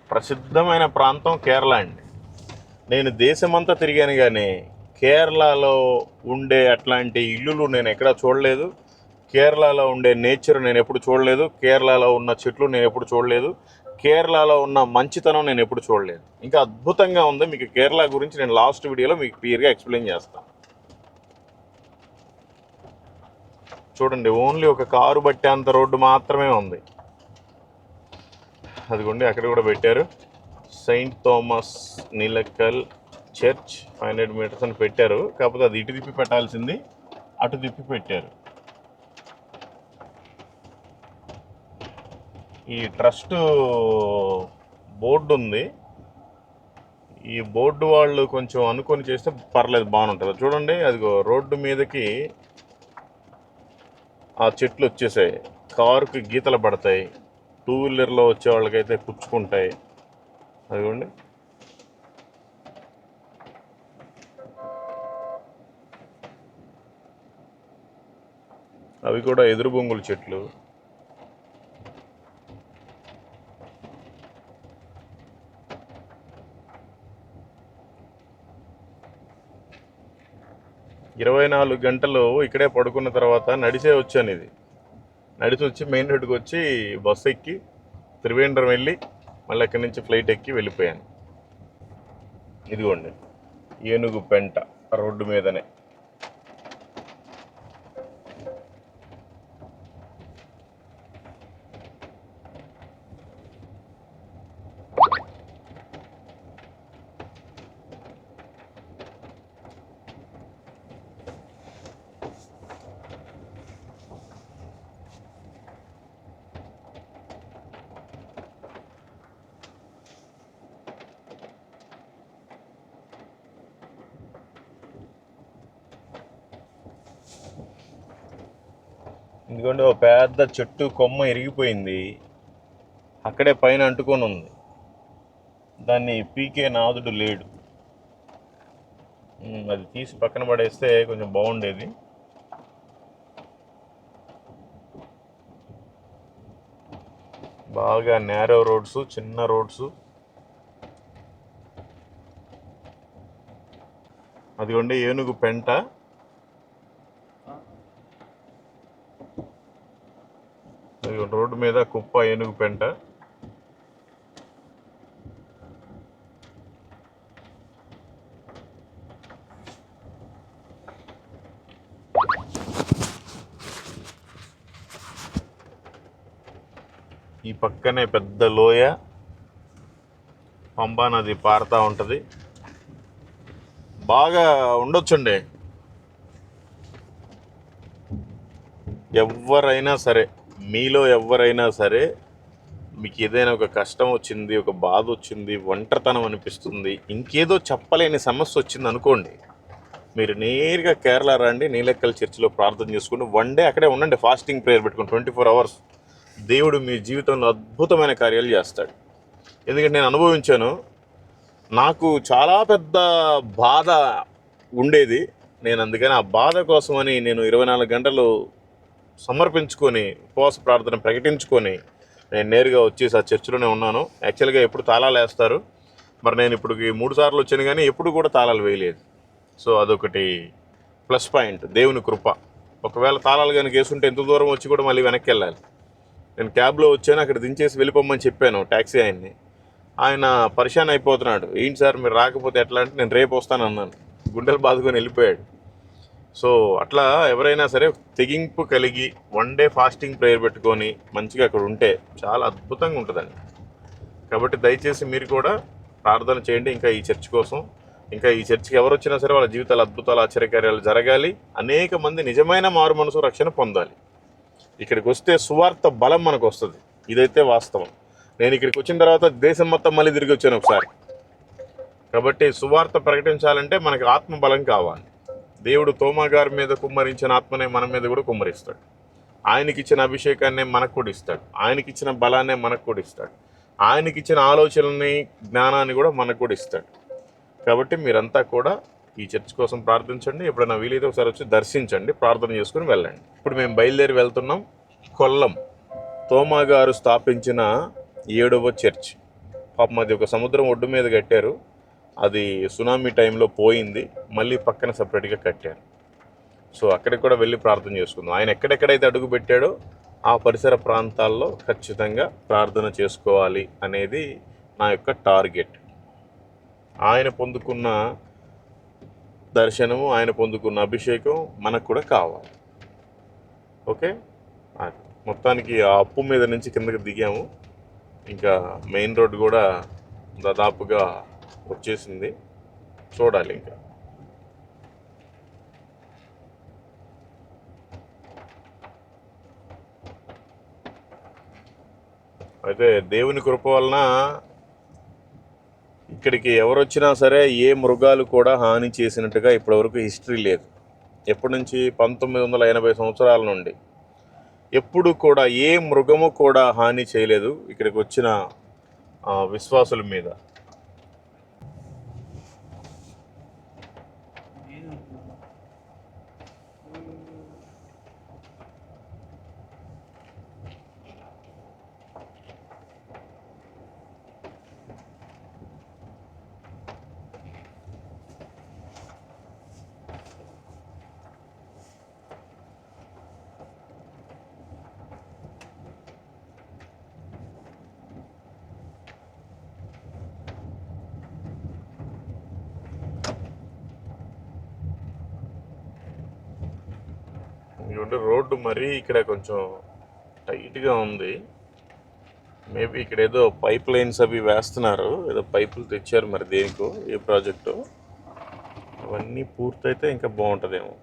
ప్రసిద్ధమైన ప్రాంతం కేరళ అండి. నేను దేశమంతా తిరిగాను, కానీ కేరళలో ఉండే అట్లాంటి ఇల్లులు నేను ఎక్కడా చూడలేదు. కేరళలో ఉండే నేచర్ నేను ఎప్పుడు చూడలేదు. కేరళలో ఉన్న చెట్లు నేను ఎప్పుడు చూడలేదు. కేరళలో ఉన్న మంచితనం నేను ఎప్పుడు చూడలేదు. ఇంకా అద్భుతంగా ఉంది. మీకు కేరళ గురించి నేను లాస్ట్ వీడియోలో మీకు క్లియర్గా ఎక్స్ప్లెయిన్ చేస్తాను. చూడండి, ఓన్లీ ఒక కారు బట్టేంత రోడ్డు మాత్రమే ఉంది. అదిగోండి అక్కడ కూడా పెట్టారు, సెయింట్ థామస్ నీలకల్ చర్చ్ 500 మీటర్స్ అని పెట్టారు. కాకపోతే అది ఇటు తిప్పి పెట్టాల్సింది అటు తిప్పి పెట్టారు. ఈ ట్రస్ట్ బోర్డు ఉంది. ఈ బోర్డు వాళ్ళు కొంచెం అనుకొని చేస్తే పర్లేదు, బాగుంటుంది. చూడండి, అదిగో రోడ్డు మీదకి ఆ చెట్లు వచ్చేసాయి, కారుకి గీతలు పడతాయి, టూ వీలర్లో వచ్చే వాళ్ళకైతే పుచ్చుకుంటాయి. అదిగోండి, అవి కూడా ఎదురు బొంగుల చెట్లు. ఇరవై 24 గంటలు ఇక్కడే పడుకున్న తర్వాత నడిచే వచ్చాను. ఇది నడిచి వచ్చి మెయిన్ రోడ్డుకి వచ్చి బస్సు ఎక్కి త్రివేంద్రం వెళ్ళి మళ్ళీ అక్కడి నుంచి ఫ్లైట్ ఎక్కి వెళ్ళిపోయాను. ఇదిగోండి ఏనుగు పెంట రోడ్డు మీదనే. ఎందుకంటే ఒక పెద్ద చెట్టు కొమ్మ ఇరిగిపోయింది, అక్కడే పైన అంటుకొని ఉంది. దాన్ని పీకే నాదుడు లేడు. అది తీసి పక్కన పడేస్తే కొంచెం బాగుండేది. బాగా నేరో రోడ్స్, చిన్న రోడ్స్. అదిగోండి ఏనుగు పెంట. రోడ్డు మీద కుప్ప, ఏనుగు పెంట. ఈ పక్కనే పెద్ద లోయ, పంబా నది పారుతూ ఉంటుంది. బాగా ఉండొచ్చండి. ఎవరైనా సరే, మీలో ఎవరైనా సరే, మీకు ఏదైనా ఒక కష్టం వచ్చింది, ఒక బాధ వచ్చింది, ఒంటరితనం అనిపిస్తుంది, ఇంకేదో చెప్పలేని సమస్య వచ్చింది అనుకోండి, మీరు నేరుగా కేరళ రండి, నీలెక్కల్ చర్చిలో ప్రార్థన చేసుకుని 1 డే అక్కడే ఉండండి, ఫాస్టింగ్ ప్రేయర్ పెట్టుకుని 24 hours. దేవుడు మీ జీవితంలో అద్భుతమైన కార్యాలు చేస్తాడు. ఎందుకంటే నేను అనుభవించాను. నాకు చాలా పెద్ద బాధ ఉండేది. నేను అందుకని ఆ బాధ కోసమని నేను 24 గంటలు సమర్పించుకొని ఉపవాస ప్రార్థన ప్రకటించుకొని నేను నేరుగా వచ్చేసి ఆ చర్చిలోనే ఉన్నాను. యాక్చువల్గా ఎప్పుడు తాళాలు వేస్తారు, మరి నేను ఇప్పుడు 3 సార్లు వచ్చాను కానీ ఎప్పుడు కూడా తాళాలు వేయలేదు. సో అదొకటి ప్లస్ పాయింట్, దేవుని కృప. ఒకవేళ తాళాలు కనుక వేసుంటే ఎంత దూరం వచ్చి కూడా మళ్ళీ వెనక్కి వెళ్ళాలి. నేను క్యాబ్లో వచ్చాను, అక్కడ దించేసి వెళ్ళిపోమని చెప్పాను ట్యాక్సీ ఆయన్ని. ఆయన పరిశాన్ అయిపోతున్నాడు, ఏంటి సార్ మీరు రాకపోతే ఎట్లా అంటే నేను రేపు వస్తాను అన్నాను. గుండెలు బాదుకొని వెళ్ళిపోయాడు. సో అట్లా ఎవరైనా సరే తెగింపు కలిగి 1 డే ఫాస్టింగ్ ప్రేయర్ పెట్టుకొని మంచిగా అక్కడ ఉంటే చాలా అద్భుతంగా ఉంటుందండి. కాబట్టి దయచేసి మీరు కూడా ప్రార్థన చేయండి. ఇంకా ఈ చర్చ్ కోసం, ఇంకా ఈ చర్చికి ఎవరు వచ్చినా సరే వాళ్ళ జీవితాలు అద్భుతాలు ఆశ్చర్యకార్యాలు జరగాలి. అనేక మంది నిజమైన మారు మనసు రక్షణ పొందాలి. ఇక్కడికి వస్తే సువార్త బలం మనకు వస్తుంది, ఇదైతే వాస్తవం. నేను ఇక్కడికి వచ్చిన తర్వాత దేశం మొత్తం మళ్ళీ తిరిగి వచ్చాను ఒకసారి. కాబట్టి సువార్త ప్రకటించాలంటే మనకి ఆత్మ బలం కావాలి. దేవుడు తోమా గారి మీద కుమ్మరించిన ఆత్మనే మన మీద కూడా కుమ్మరిస్తాడు. ఆయనకిచ్చిన అభిషేకాన్నే మనకు కూడా ఇస్తాడు. ఆయనకిచ్చిన బలాన్నే మనకు కూడా ఇస్తాడు. ఆయనకిచ్చిన ఆలోచనని జ్ఞానాన్ని కూడా మనకు కూడా ఇస్తాడు. కాబట్టి మీరంతా కూడా ఈ చర్చ్ కోసం ప్రార్థించండి. ఎప్పుడైనా వీలైతే ఒకసారి వచ్చి దర్శించండి, ప్రార్థన చేసుకుని వెళ్ళండి. ఇప్పుడు మేము బయలుదేరి వెళ్తున్నాం కొల్లం. తోమా గారు స్థాపించిన 7వ చర్చ్. పాపం అది ఒక సముద్రం ఒడ్డు మీద కట్టారు. అది సునామీ టైంలో పోయింది, మళ్ళీ పక్కన సపరేట్గా కట్టారు. సో అక్కడికి కూడా వెళ్ళి ప్రార్థన చేసుకుందాం. ఆయన ఎక్కడెక్కడైతే అడుగు పెట్టాడో ఆ పరిసర ప్రాంతాల్లో ఖచ్చితంగా ప్రార్థన చేసుకోవాలి అనేది నా యొక్క టార్గెట్. ఆయన పొందుకున్న దర్శనము, ఆయన పొందుకున్న అభిషేకం మనకు కూడా కావాలి. ఓకే, మొత్తానికి ఆ అప్పు మీద నుంచి కిందకి దిగాము. ఇంకా మెయిన్ రోడ్ కూడా దాదాపుగా వచ్చేసింది, చూడాలి ఇంకా. అయితే దేవుని కృప వలన ఇక్కడికి ఎవరు వచ్చినా సరే ఏ మృగాలు కూడా హాని చేసినట్టుగా ఇప్పటివరకు హిస్టరీ లేదు. ఎప్పటి నుంచి 1980 సంవత్సరాల నుండి ఎప్పుడు కూడా ఏ మృగము కూడా హాని చేయలేదు ఇక్కడికి వచ్చిన విశ్వాసుల మీద. ఇదిగోండి రోడ్డు మరీ ఇక్కడ కొంచెం టైట్గా ఉంది. మేబీ ఇక్కడ ఏదో పైప్ లైన్స్ అవి వేస్తున్నారు, ఏదో పైపులు తెచ్చారు, మరి దేనికో, ఏ ప్రాజెక్టు. అవన్నీ పూర్తయితే ఇంకా బాగుంటుందేమో.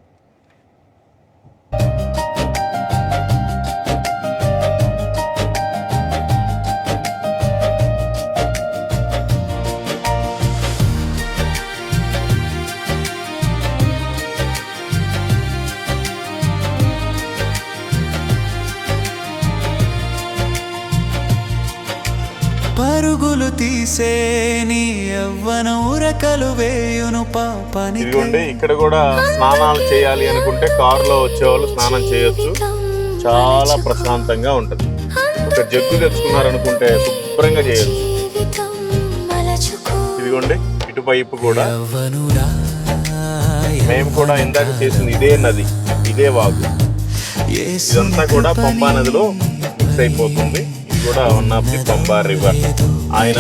పరుగులు తీసే నీ యవ్వన ఉరకలు వేయును పాపానికి. ఇదిగోండి ఇక్కడ కూడా స్నానాలు చేయాలి అనుకుంటే కారులో వచ్చేవాళ్ళు స్నానం చేయొచ్చు, చాలా ప్రశాంతంగా ఉంటుంది. ఒక జగ్గు తెచ్చుకున్నారనుకుంటే శుభ్రంగా చేయొచ్చు. ఇదిగోండి ఇటువైపు కూడా మేము కూడా ఇందాక చేసింది ఇదే నది, ఇదే వాగు. ఇదంతా కూడా పంబా నదిలో మిక్స్ అయిపోతుంది. కూడా one of the Pamba river. ఆయన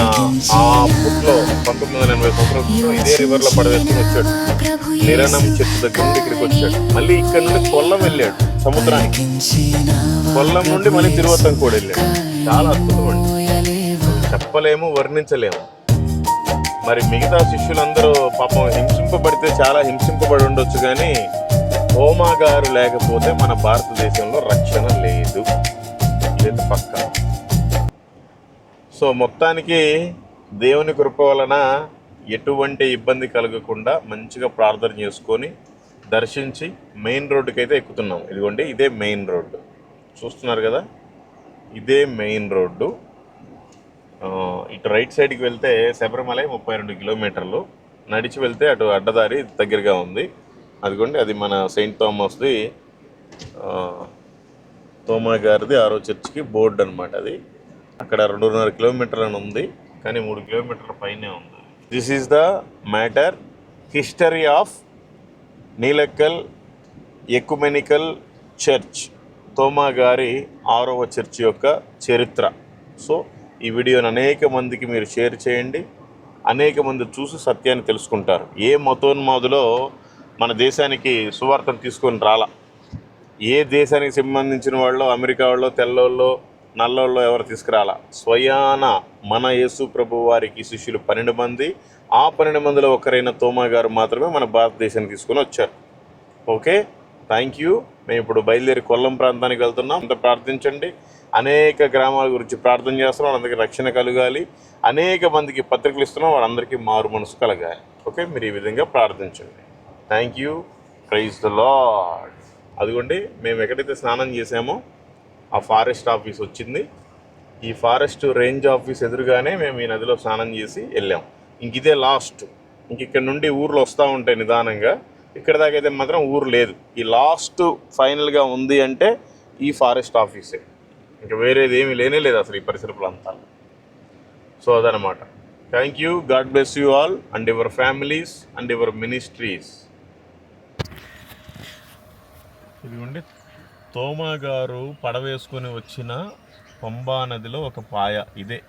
ఆ అప్పట్లో 1980 సంవత్సరంలో ఇదే రివర్లో పడవేసుకుని వచ్చాడు. నిరణం చెట్టు దగ్గర నుండి ఇక్కడికి వచ్చాడు. మళ్ళీ ఇక్కడ నుండి కొల్లం వెళ్ళాడు సముద్రానికి. కొల్లం నుండి మళ్ళీ తిరువతం కూడా వెళ్ళాడు. చాలా అద్భుతం అండి, చెప్పలేము, వర్ణించలేము. మరి మిగతా శిష్యులందరూ పాపం హింసింపబడితే చాలా హింసింపబడి ఉండొచ్చు, కానీ తోమా గారు లేకపోతే మన భారతదేశంలో రక్షణ లేదు, ఇదైతే పక్కా. సో మొత్తానికి దేవుని కృప వలన ఎటువంటి ఇబ్బంది కలగకుండా మంచిగా ప్రార్థన చేసుకొని దర్శించి మెయిన్ రోడ్డుకి అయితే ఎక్కుతున్నాం. ఇదిగోండి ఇదే మెయిన్ రోడ్డు చూస్తున్నారు కదా, ఇదే మెయిన్ రోడ్డు. ఇటు రైట్ సైడ్కి వెళ్తే శబరిమల 32 కిలోమీటర్లు, నడిచి వెళ్తే అటు అడ్డదారి దగ్గరగా ఉంది. అదిగోండి అది మన సెయింట్ థామస్ది, తోమా గారిది 6వ చర్చికి బోర్డు అనమాట. అది అక్కడ 2.5 కిలోమీటర్లు అని ఉంది, కానీ 3 కిలోమీటర్ల పైనే ఉంది. This is the matter history of Nilakkal ecumenical church, Thoma గారి 6వ చర్చి యొక్క చరిత్ర. సో ఈ వీడియోని అనేక మందికి మీరు షేర్ చేయండి, అనేక మంది చూసి సత్యాన్ని తెలుసుకుంటారు. ఏ మతోన్మాదులో మన దేశానికి సువార్తను తీసుకొని రాలా. ఏ దేశానికి సంబంధించిన వాళ్ళు, అమెరికా వాళ్ళు, తెల్లోళ్ళు, నల్లోళ్ళు ఎవరు తీసుకురాలా. స్వయాన మన యేసు ప్రభు వారికి శిష్యులు 12 మంది, ఆ 12 మందిలో ఒకరైన తోమా గారు మాత్రమే మన భారతదేశానికి తీసుకొని వచ్చారు. Okay, thank you. మేము ఇప్పుడు బయలుదేరి కొల్లం ప్రాంతానికి వెళ్తున్నాం. అంత ప్రార్థించండి. అనేక గ్రామాల గురించి ప్రార్థన చేస్తున్నాం, వాళ్ళందరికీ రక్షణ కలగాలి. అనేక మందికి పత్రికలు ఇస్తున్నాం, వాళ్ళందరికీ మారు మనసు కలగాలి. ఓకే, మీరు ఈ విధంగా ప్రార్థించండి. Thank you. Praise the lord. అదిగోండి మేము ఎక్కడైతే స్నానం చేసామో ఆ ఫారెస్ట్ ఆఫీస్ వచ్చింది. ఈ ఫారెస్ట్ రేంజ్ ఆఫీస్ ఎదురుగానే మేము ఈ నదిలో స్నానం చేసి వెళ్ళాం. ఇంక ఇదే లాస్ట్. ఇంక ఇక్కడ నుండి ఊర్లు వస్తూ ఉంటాయి నిదానంగా. ఇక్కడ దాకా అయితే మాత్రం ఊరు లేదు. ఈ లాస్ట్ ఫైనల్గా ఉంది అంటే ఈ ఫారెస్ట్ ఆఫీసే, ఇంకా వేరేది ఏమీ లేనే లేదు అసలు ఈ పరిసర ప్రాంతాలు. సో అదనమాట. Thank you. God bless you all and your families and your ministries. ఇదిగోండి తోమా గారు పడవేసుకొని వచ్చిన పంబా నదిలో ఒక పాయ ఇదే.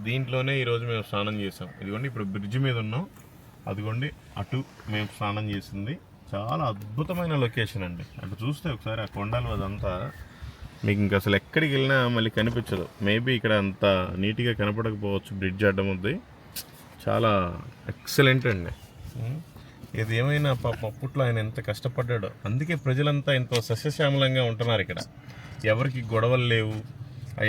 దీంట్లోనే ఈరోజు మేము స్నానం చేసాం. ఇదిగోండి ఇప్పుడు బ్రిడ్జ్ మీద ఉన్నాం. అదిగోండి అటు మేము స్నానం చేసింది. చాలా అద్భుతమైన లొకేషన్ అండి. అటు చూస్తే ఒకసారి ఆ కొండలు అదంతా మీకు ఇంకా అసలు ఎక్కడికి వెళ్ళినా మళ్ళీ కనిపించదు. మేబీ ఇక్కడ అంత నీట్గా కనపడకపోవచ్చు, బ్రిడ్జ్ అడ్డం ఉంది. చాలా ఎక్సలెంట్ అండి. ఇది ఏమైనా అప్పట్లో ఆయన ఎంత కష్టపడ్డాడో, అందుకే ప్రజలంతా ఎంతో సస్యశ్యామలంగా ఉంటున్నారు ఇక్కడ. ఎవరికి గొడవలు లేవు,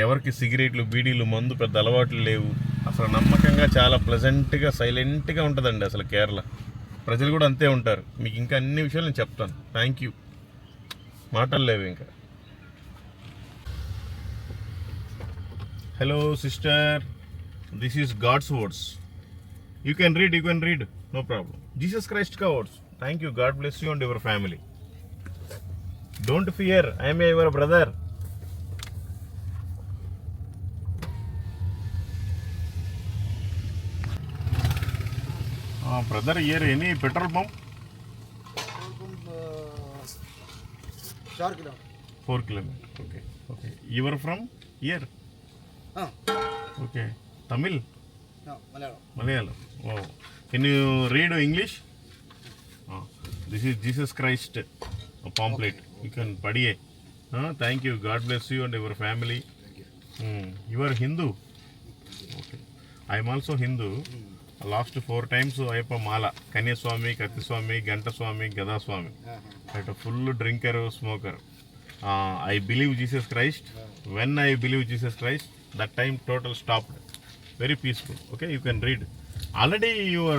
ఎవరికి సిగరెట్లు, బీడీలు, మందు పెద్ద అలవాట్లు లేవు. అసలు నమ్మకంగా చాలా ప్లెజెంట్గా సైలెంట్గా ఉంటుందండి అసలు కేరళ. ప్రజలు కూడా అంతే ఉంటారు. మీకు ఇంకా అన్ని విషయాలు నేను చెప్తాను. Thank you. మాటలు లేవు ఇంకా. Hello sister, this is God's words. You can read, no problem. Jesus Christ కా words. Thank you. God bless you and your family. Don't fear, I'm your brother. Brother, here any petrol pump? 4 kilometers. Okay. You are from here? Okay. Tamil? No, Malayalam. Oh. Can you read English? This is Jesus Christ pamphlet. Okay. You can padiye. Thank you. God bless you and your family. Thank you. You are Hindu? Okay. I am also Hindu. Last 4 times Ayappa Mala, Kanyaswami, Katiswami, Gantaswami, Gadaswami. Like a full drinker or smoker. I believe Jesus Christ. When I believe Jesus Christ, that time total stopped. Very peaceful. Okay, you can read. Already your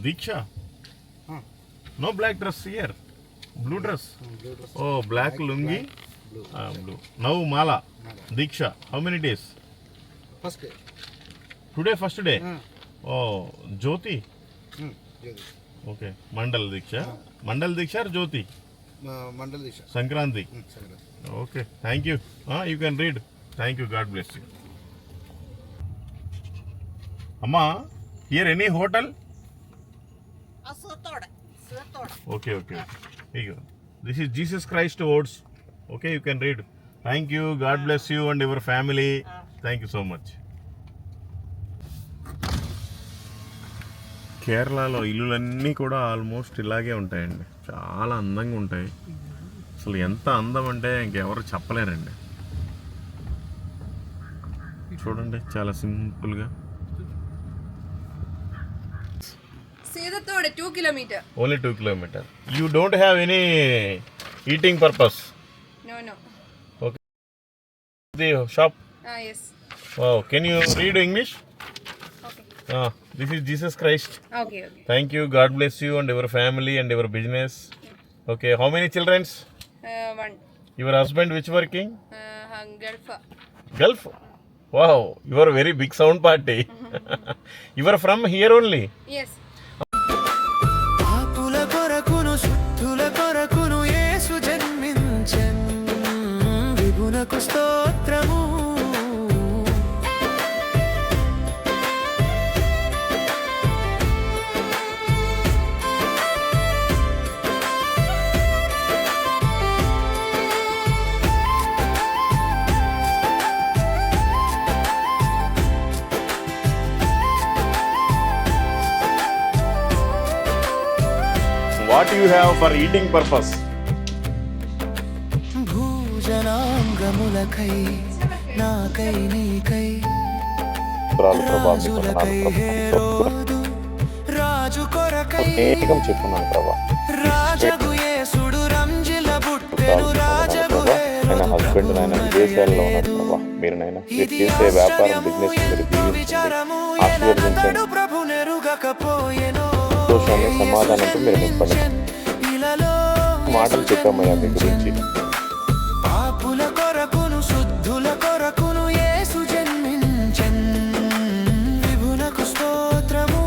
Diksha. No black dress here. Blue dress. Blue dress. Oh, black lungi. Blue. Now Mala. Diksha. How many days? First day. Today first day. Oh, Jyoti. Jyoti. Okay. Mandal Diksha. Mandal Diksha or Jyoti? Mandal Disha. Sankranti. Okay. Thank you. You can read. Thank you. God bless you. Amma, here any hotel? Okay. Here you go. This is Jesus Christ words. Okay, you can read. Thank you. God bless you and your family. Thank you so much. కేరళలో ఇల్లులన్నీ కూడా almost ఇలాగే ఉంటాయండి. చాలా అందంగా ఉంటాయి. అసలు ఎంత అందం అంటే ఇంకెవరు చెప్పలేరండి. చూడండి చాలా సింపుల్గా. Sedathoda 2 kilometer. Only 2 kilometers. You don't have any eating purpose? No. Okay. The shop? Yes. Oh, can you read English? Okay. This is Jesus Christ. Okay, okay. Thank you. God bless you and your family and your business. Okay, how many children? One. Your husband which working? Gulf. Gulf. Wow, you are a very big sound party. You are from here only? Yes. పాపుల కొరకును శుద్ధుల కొరకును యేసు జన్మించెన్ విభునకు స్తోత్రము What you have for eating purpose? భూజనాంగములకై నాకై నీకై రాజులకై హేరోదు రాజు కొరకై చెప్పున్నాను ప్రభా. రాజగు యేసుడు రంజిల బుట్టెను రాజగు ఆయన హస్బెండ్ నాయన విదేశాల్లో ఉన్నారు ప్రభా. మీరు నాయన మీరు చేసే వ్యాపారం బిజినెస్ మీరు దీవించండి, ఆశీర్వదించండి. ప్రభు నెరుగకపోయెను సంతోషాన్ని సమాధానంతో మీరు నింపండి. మాటలు చెప్పామయ్యా మీ గురించి. పాపుల కొరకును శుద్ధుల కొరకును యేసు జన్మించెన్ విభునకు స్తోత్రము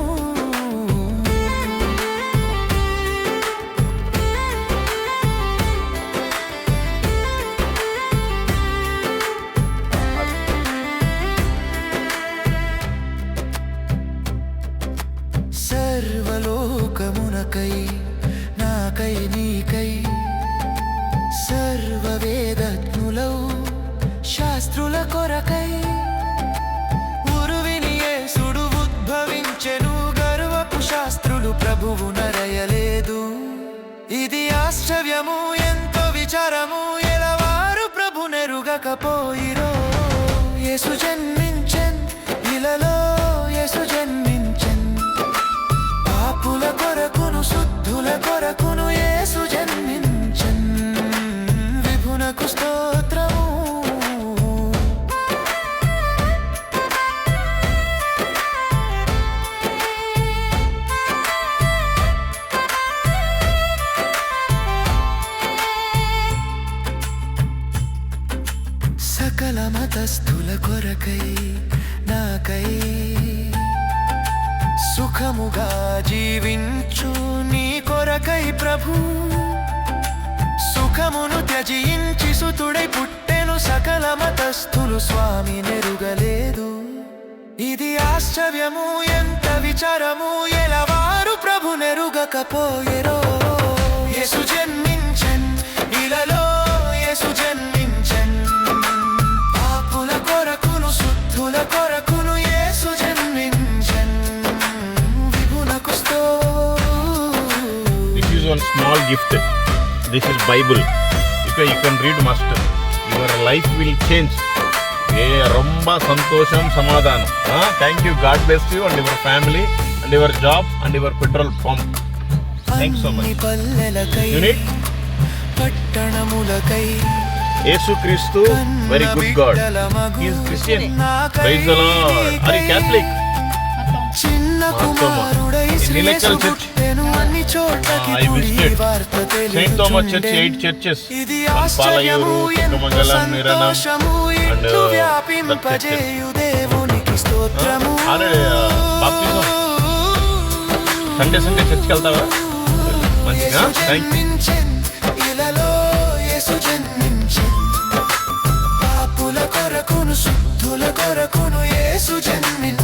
సర్వలోకమునకై నాకై నీకై సర్వవేదజ్ఞులౌ శాస్త్రుల కొరకై ఉరువిని యేసుడు ఉద్భవించెను గర్వపు శాస్త్రులు ప్రభువు నరయలేదు ఇది ఆశ్చర్యము ఎంతో విచారము ఎలవారు ప్రభు నెరుగకపోయిరో యేసు జన్మించెన్ ఇలలో యేసు జన్మించెన్ పాపుల కొరకును శుద్ధుల కొరకును యేసు జన్మించెన్ విభునకు స్తోత్రము సకల మతస్థుల కొరకై నాకై సుఖముగా జీవించు నీ కొరకై ప్రభు సుఖమును త్యజించి సుతుడై పుట్టెను సకల మతస్థులు స్వామి నెరుగలేదు ఇది ఆశ్చర్యము ఎంత విచారము ఎలవారు ప్రభు నెరుగకపోయెరో యేసు జన్మించెన్ ఇలలో యేసు జన్మించెన్ పాపుల కొరకును శుద్ధుల కొరకును యేసు జన్మించెన్ విభునకు This is one small gift. This is Bible. You can read must. Your life will change. ரொம்ப సంతోషం సమాధానం. Thank you. God bless you and your family and your job and your petrol pump. Thanks so much. You need? పట్టణములకై యేసు క్రీస్తు very good God. He is Christian. Praise the Lord. Are you Catholic? చిన్న కుమారుడై Electoral church. అన్ని చోట్లకి I visited Saint Thomas Church, 8 churches. Palayuru, Chikkamangalam, Niranam and that churches. Baptism. Sunday చర్చ్కి వెళ్తావా? మంచిగా. Thank you. ఇలలో యేసు జన్మించెన్ పాపుల కొరకును శుద్ధుల కొరకును యేసు జన్మించెన్